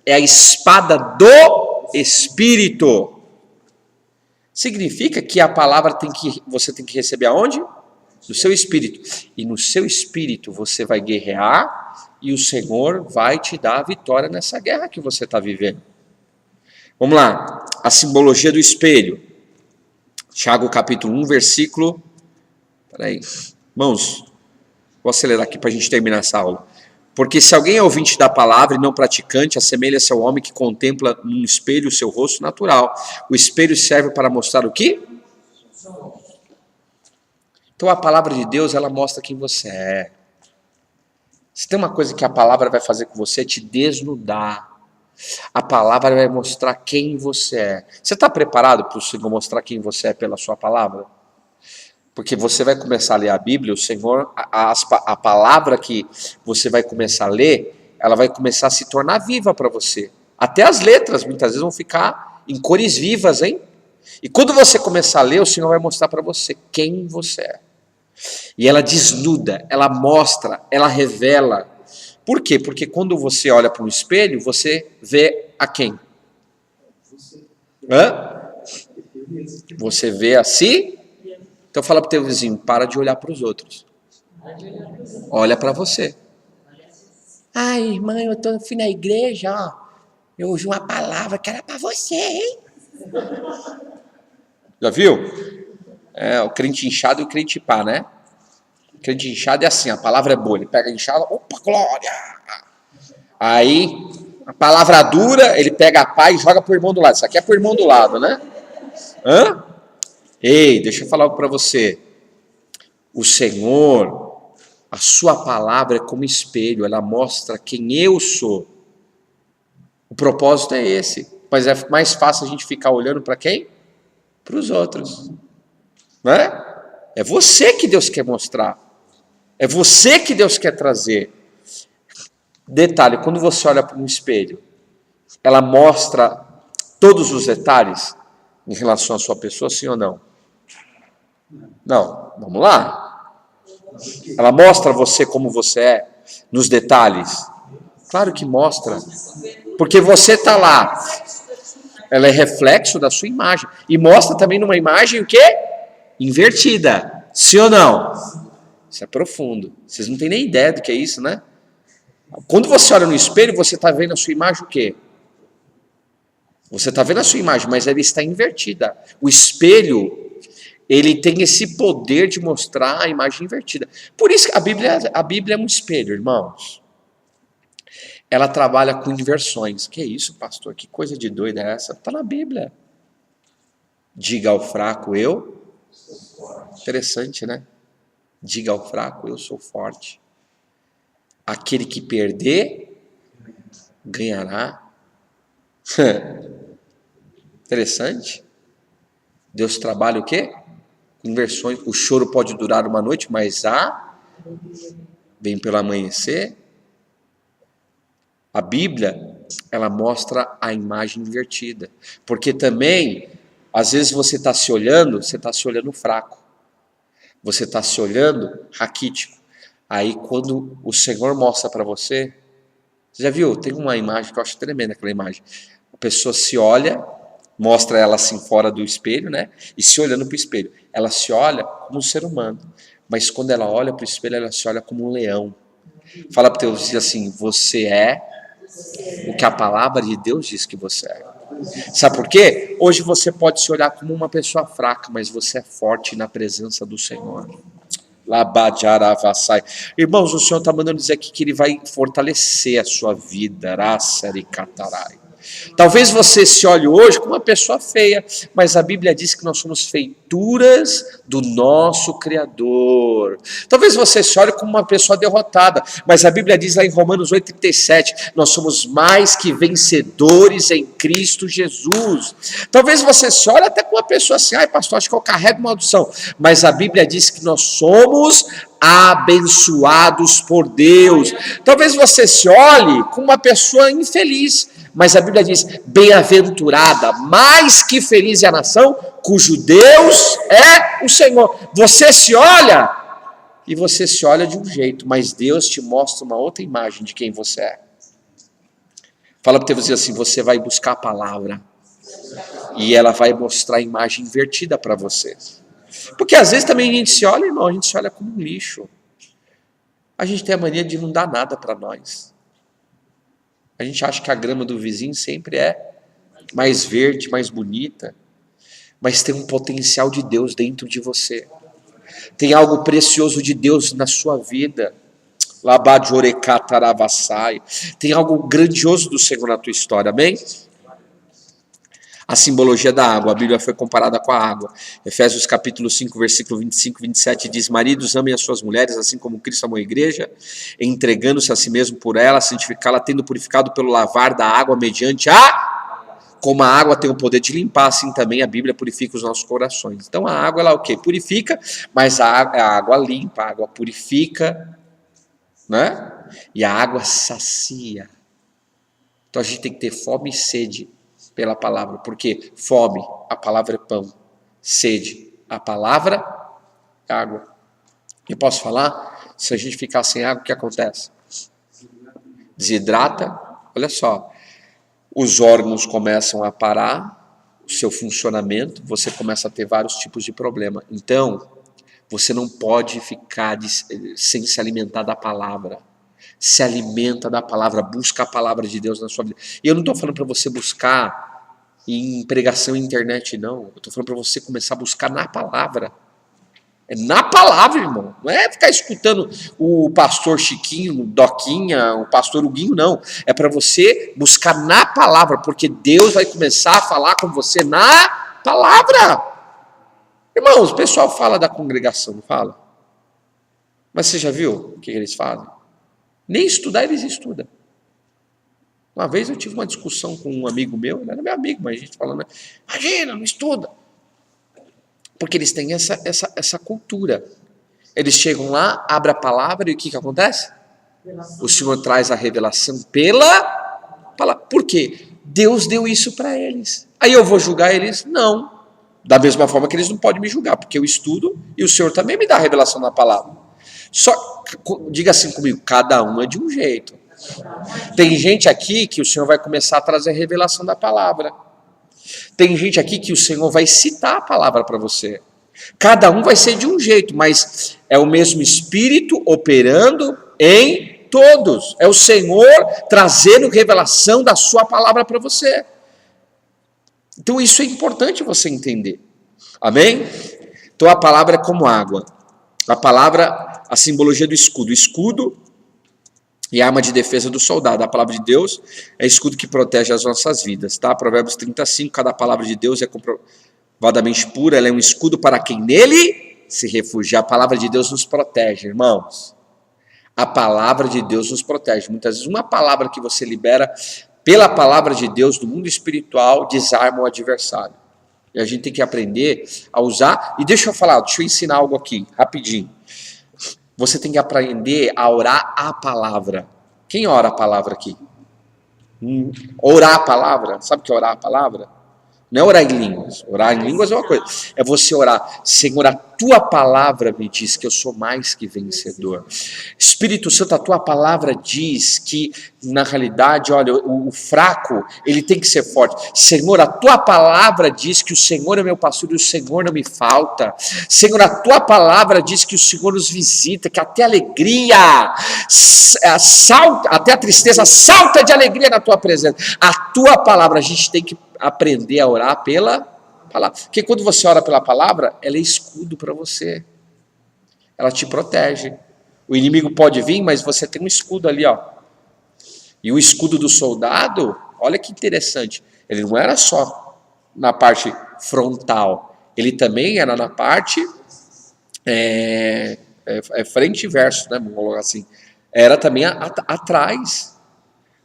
É a espada do Espírito. Significa que a palavra você tem que receber aonde? No seu espírito. E no seu espírito você vai guerrear e o Senhor vai te dar a vitória nessa guerra que você está vivendo. Vamos lá. A simbologia do espelho. Tiago capítulo 1, versículo... Peraí. Irmãos, vou acelerar aqui para a gente terminar essa aula. Porque se alguém é ouvinte da palavra e não praticante, assemelha-se ao homem que contempla num espelho o seu rosto natural. O espelho serve para mostrar o quê? Então a palavra de Deus, ela mostra quem você é. Se tem uma coisa que a palavra vai fazer com você, é te desnudar. A palavra vai mostrar quem você é. Você está preparado para o Senhor mostrar quem você é pela sua palavra? Porque você vai começar a ler a Bíblia, o Senhor, a palavra que você vai começar a ler, ela vai começar a se tornar viva para você. Até as letras, muitas vezes, vão ficar em cores vivas, hein? E quando você começar a ler, o Senhor vai mostrar para você quem você é. E ela desnuda, ela mostra, ela revela. Por quê? Porque quando você olha para um espelho, você vê a quem? Você vê a si? Então fala para o teu vizinho, para de olhar para os outros. Olha para você. Ai, irmã, fui na igreja, ó. Eu ouvi uma palavra que era para você, hein? Já viu? O crente inchado e o crente pá, né? O crente inchado é assim, a palavra é boa. Ele pega a inchada, opa, glória! Aí, a palavra dura, ele pega a pá e joga pro irmão do lado. Isso aqui é pro irmão do lado, né? Ei, deixa eu falar algo para você. O Senhor, a sua palavra é como espelho, ela mostra quem eu sou. O propósito é esse. Mas é mais fácil a gente ficar olhando para quem? Para os outros. Não é? É você que Deus quer mostrar. É você que Deus quer trazer. Detalhe, quando você olha para um espelho, ela mostra todos os detalhes em relação à sua pessoa, sim ou não? Não, vamos lá. Ela mostra você como você é, nos detalhes. Claro que mostra. Porque você está lá. Ela é reflexo da sua imagem. E mostra também numa imagem o quê? Invertida. Sim ou não? Isso é profundo. Vocês não têm nem ideia do que é isso, né? Quando você olha no espelho, você está vendo a sua imagem o quê? Você está vendo a sua imagem, mas ela está invertida. O espelho, ele tem esse poder de mostrar a imagem invertida. Por isso que a Bíblia é um espelho, irmãos. Ela trabalha com inversões. Que isso, pastor? Que coisa de doida é essa? Está na Bíblia. Diga ao fraco, eu sou forte. Interessante, né? Diga ao fraco, eu sou forte. Aquele que perder, ganhará. Interessante. Deus trabalha o quê? Inversões. O choro pode durar uma noite, mas vem pelo amanhecer. A Bíblia, ela mostra a imagem invertida. Porque também, às vezes você está se olhando fraco. Você está se olhando raquítico. Aí quando o Senhor mostra para você, você já viu? Tem uma imagem que eu acho tremenda, aquela imagem. A pessoa se olha, mostra ela assim fora do espelho, né? E se olhando para o espelho. Ela se olha como um ser humano. mas quando ela olha para o espelho, ela se olha como um leão. Fala para o teu vizinho assim, você é o que a palavra de Deus diz que você é. Sabe por quê? Hoje você pode se olhar como uma pessoa fraca, mas você é forte na presença do Senhor. Labadiaravassai. Irmãos, o Senhor está mandando dizer aqui que Ele vai fortalecer a sua vida. Rassaricatarai. Talvez você se olhe hoje como uma pessoa feia, mas a Bíblia diz que nós somos feituras do nosso Criador. Talvez você se olhe como uma pessoa derrotada, mas a Bíblia diz lá em Romanos 8,37, nós somos mais que vencedores em Cristo Jesus. Talvez você se olhe até como uma pessoa assim, ai pastor, acho que eu carrego maldição, mas a Bíblia diz que nós somos abençoados por Deus. Talvez você se olhe como uma pessoa infeliz, mas a Bíblia diz, bem-aventurada, mais que feliz é a nação, cujo Deus é o Senhor. Você se olha, e você se olha de um jeito, mas Deus te mostra uma outra imagem de quem você é. Fala para você assim, você vai buscar a palavra, e ela vai mostrar a imagem invertida para você. Porque às vezes também a gente se olha, irmão, a gente se olha como um lixo. A gente tem a mania de não dar nada para nós. A gente acha que a grama do vizinho sempre é mais verde, mais bonita, mas tem um potencial de Deus dentro de você. Tem algo precioso de Deus na sua vida. Tem algo grandioso do Senhor na tua história, amém? A simbologia da água, a Bíblia foi comparada com a água. Efésios capítulo 5, versículo 25 e 27 diz, maridos, amem as suas mulheres, assim como Cristo amou a igreja, entregando-se a si mesmo por ela, santificá-la, tendo purificado pelo lavar da água mediante como a água tem o poder de limpar, assim também a Bíblia purifica os nossos corações. Então a água, ela o quê? Purifica, mas a água limpa, a água purifica, né? E a água sacia. Então a gente tem que ter fome e sede pela palavra, porque fome, a palavra é pão, sede, a palavra é água. Eu posso falar, se a gente ficar sem água, o que acontece? Desidrata, olha só, os órgãos começam a parar, o seu funcionamento, você começa a ter vários tipos de problema. Então, você não pode ficar sem se alimentar da palavra. Se alimenta da palavra, busca a palavra de Deus na sua vida. E eu não estou falando para você buscar em pregação internet, não. Eu estou falando para você começar a buscar na palavra. É na palavra, irmão. Não é ficar escutando o pastor Chiquinho, o Doquinha, o pastor Huguinho, não. É para você buscar na palavra, porque Deus vai começar a falar com você na palavra. Irmãos, o pessoal fala da congregação, não fala? Mas você já viu o que eles fazem? Nem estudar eles estudam. Uma vez eu tive uma discussão com um amigo meu, ele era meu amigo, mas a gente falando, imagina, não estuda. Porque eles têm essa cultura. Eles chegam lá, abrem a palavra e o que acontece? O Senhor traz a revelação pela palavra. Por quê? Deus deu isso para eles. Aí eu vou julgar eles? Não. Da mesma forma que eles não podem me julgar, porque eu estudo e o Senhor também me dá a revelação na palavra. Só, diga assim comigo, cada um é de um jeito. Tem gente aqui que o Senhor vai começar a trazer a revelação da palavra. Tem gente aqui que o Senhor vai citar a palavra para você. Cada um vai ser de um jeito, mas é o mesmo Espírito operando em todos. É o Senhor trazendo revelação da sua palavra para você. Então isso é importante você entender. Amém? Então a palavra é como água. A palavra, a simbologia do escudo. O escudo e arma de defesa do soldado. A palavra de Deus é escudo que protege as nossas vidas. Tá? Provérbios 35, cada palavra de Deus é comprovadamente pura, ela é um escudo para quem nele se refugia. A palavra de Deus nos protege, irmãos. A palavra de Deus nos protege. Muitas vezes uma palavra que você libera pela palavra de Deus do mundo espiritual desarma o adversário. E a gente tem que aprender a usar. E deixa eu ensinar algo aqui, rapidinho. Você tem que aprender a orar a palavra. Quem ora a palavra aqui? Orar a palavra. Sabe o que é orar a palavra? Não é orar em línguas. Orar em línguas é uma coisa. É você orar, Senhor, a tua palavra me diz que eu sou mais que vencedor. Espírito Santo, a tua palavra diz que, na realidade, olha, o fraco, ele tem que ser forte. Senhor, a tua palavra diz que o Senhor é meu pastor e o Senhor não me falta. Senhor, a tua palavra diz que o Senhor nos visita, que até a alegria, até a tristeza salta de alegria na tua presença. A tua palavra, a gente tem que aprender a orar pela palavra. Porque quando você ora pela palavra, ela é escudo para você. Ela te protege. O inimigo pode vir, mas você tem um escudo ali, ó. E o escudo do soldado, olha que interessante, ele não era só na parte frontal, ele também era na parte frente e verso, né? Vamos colocar assim. Era também atrás.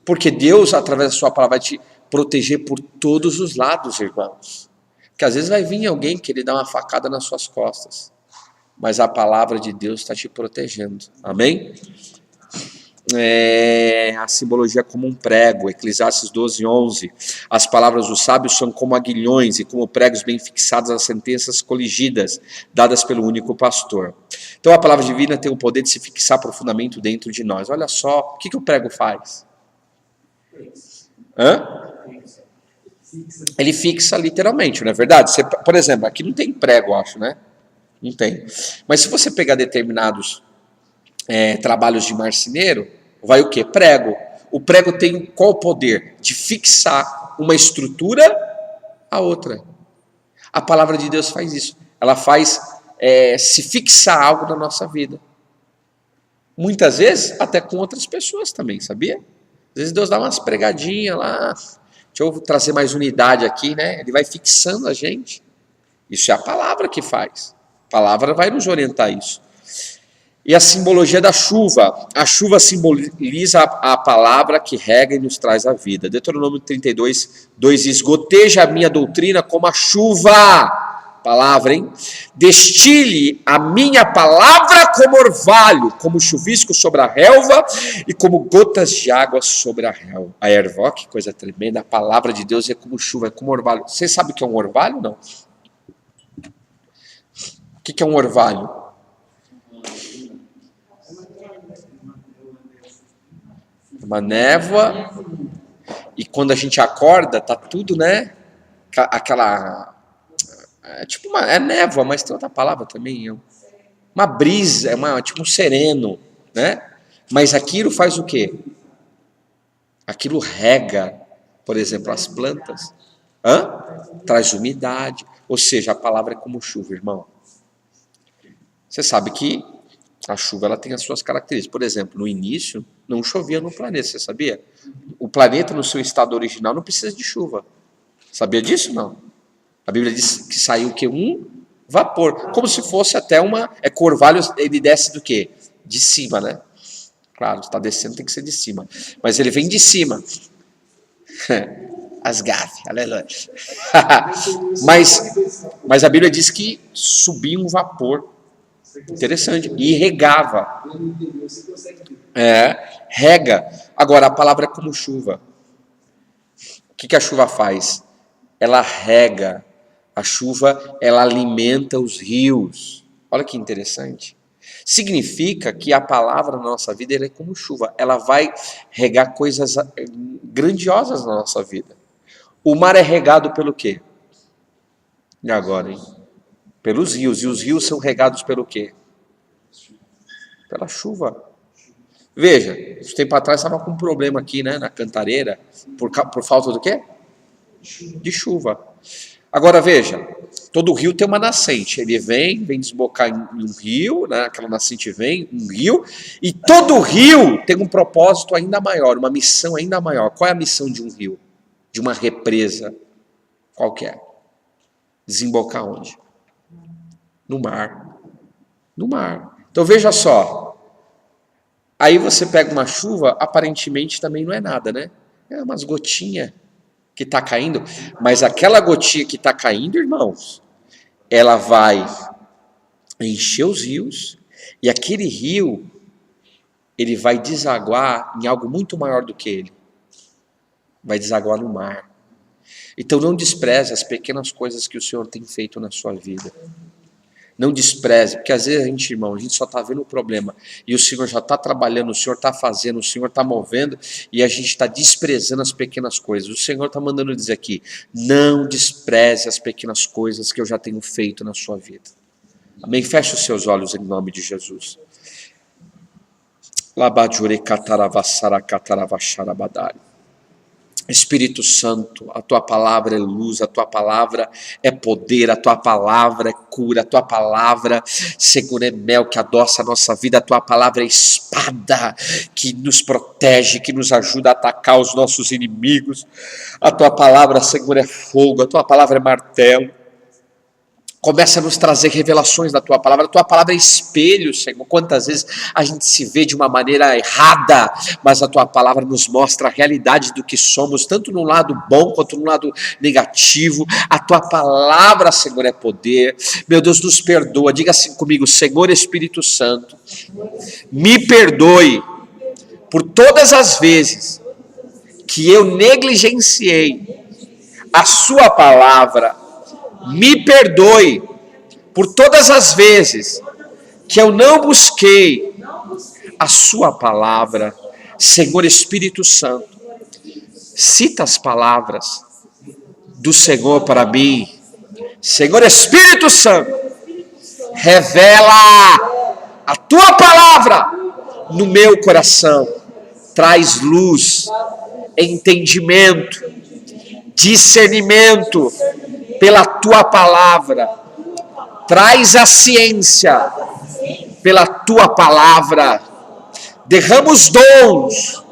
Porque Deus, através da sua palavra, vai te proteger por todos os lados, irmãos. Porque às vezes vai vir alguém querer dar uma facada nas suas costas. Mas a palavra de Deus está te protegendo. Amém? A simbologia como um prego. Eclesiastes 12:11. As palavras dos sábios são como aguilhões e como pregos bem fixados às sentenças coligidas, dadas pelo único pastor. Então a palavra divina tem o poder de se fixar profundamente dentro de nós. Olha só, o que o prego faz? Ele fixa literalmente, não é verdade? Você, por exemplo, aqui não tem prego, acho, né? Não tem. Mas se você pegar determinados trabalhos de marceneiro, vai o quê? Prego. O prego tem qual poder? De fixar uma estrutura a outra. A palavra de Deus faz isso. Ela faz se fixar algo na nossa vida. Muitas vezes, até com outras pessoas também, sabia? Às vezes Deus dá umas pregadinhas lá, deixa eu trazer mais unidade aqui, né? Ele vai fixando a gente. Isso é a palavra que faz. A palavra vai nos orientar isso. E a simbologia da chuva. A chuva simboliza a palavra que rega e nos traz a vida. Deuteronômio 32:2 diz: goteja a minha doutrina como a chuva. Palavra, hein? Destile a minha palavra como orvalho, como chuvisco sobre a relva e como gotas de água sobre a erva. Ó, que coisa tremenda. A palavra de Deus é como chuva, é como orvalho. Você sabe o que é um orvalho? Não. O que é um orvalho? Uma névoa. E quando a gente acorda, tá tudo, né? Aquela... tipo é névoa, mas tem outra palavra também. Uma brisa, tipo um sereno, né? Mas aquilo faz o quê? Aquilo rega, por exemplo, as plantas. Traz umidade. Ou seja, a palavra é como chuva, irmão. Você sabe que a chuva ela tem as suas características. Por exemplo, no início, não chovia no planeta, você sabia? O planeta, no seu estado original, não precisa de chuva. Sabia disso? Não. A Bíblia diz que saiu o quê? Um vapor. Como se fosse até uma... que o orvalho, ele desce do quê? De cima, né? Claro, está descendo, tem que ser de cima. Mas ele vem de cima. As gafes, aleluia. mas a Bíblia diz que subia um vapor. Interessante. E regava. Rega. Agora, a palavra é como chuva. O que a chuva faz? Ela rega. A chuva, ela alimenta os rios. Olha que interessante. Significa que a palavra na nossa vida ela é como chuva. Ela vai regar coisas grandiosas na nossa vida. O mar é regado pelo quê? E agora, hein? Pelos rios. E os rios são regados pelo quê? Pela chuva. Veja, um tempo atrás estava com um problema aqui, né, na Cantareira, por falta do quê? De chuva. Agora veja, todo rio tem uma nascente. Ele vem desembocar em um rio, né, aquela nascente vem, um rio, e todo rio tem um propósito ainda maior, uma missão ainda maior. Qual é a missão de um rio? De uma represa? Qual que é? Desembocar onde? No mar. No mar. Então veja só. Aí você pega uma chuva, aparentemente também não é nada, né? É umas gotinhas que está caindo. Mas aquela gotinha que está caindo, irmãos, ela vai encher os rios. E aquele rio, ele vai desaguar em algo muito maior do que ele. Vai desaguar no mar. Então não despreze as pequenas coisas que o Senhor tem feito na sua vida. Não despreze, porque às vezes a gente, irmão, a gente só está vendo o problema e o Senhor já está trabalhando, o Senhor está fazendo, o Senhor está movendo e a gente está desprezando as pequenas coisas. O Senhor está mandando dizer aqui, não despreze as pequenas coisas que eu já tenho feito na sua vida. Amém? Feche os seus olhos em nome de Jesus. Espírito Santo, a tua palavra é luz, a tua palavra é poder, a tua palavra é cura, a tua palavra, Senhor, é mel que adoça a nossa vida, a tua palavra é espada que nos protege, que nos ajuda a atacar os nossos inimigos, a tua palavra, Senhor, é fogo, a tua palavra é martelo. Começa a nos trazer revelações da tua palavra é espelho, Senhor. Quantas vezes a gente se vê de uma maneira errada, mas a tua palavra nos mostra a realidade do que somos, tanto no lado bom quanto no lado negativo. A tua palavra, Senhor, é poder. Meu Deus, nos perdoa. Diga assim comigo, Senhor Espírito Santo, me perdoe por todas as vezes que eu negligenciei a sua palavra. Me perdoe por todas as vezes que eu não busquei a sua palavra. Senhor Espírito Santo, cita as palavras do Senhor para mim. Senhor Espírito Santo, revela a tua palavra no meu coração. Traz luz, entendimento, discernimento pela tua palavra, traz a ciência pela tua palavra, derrama os dons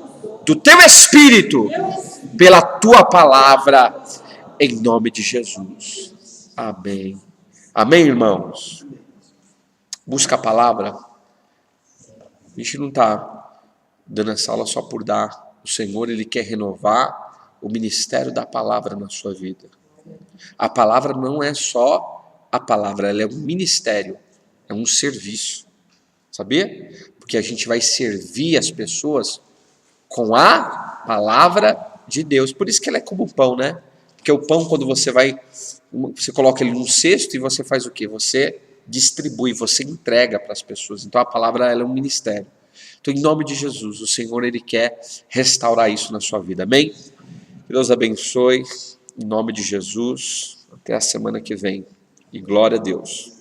do teu Espírito pela tua palavra, em nome de Jesus. Amém. Amém, irmãos? Busca a palavra. A gente não está dando essa aula só por dar. O Senhor, Ele quer renovar o ministério da palavra na sua vida. A palavra não é só a palavra, ela é um ministério, é um serviço, sabia? Porque a gente vai servir as pessoas com a palavra de Deus, por isso que ela é como o pão, né? Porque o pão, quando você coloca ele num cesto e você faz o quê? Você distribui, você entrega para as pessoas, então a palavra ela é um ministério. Então, em nome de Jesus, o Senhor, Ele quer restaurar isso na sua vida, amém? Que Deus abençoe. Em nome de Jesus, até a semana que vem. E glória a Deus.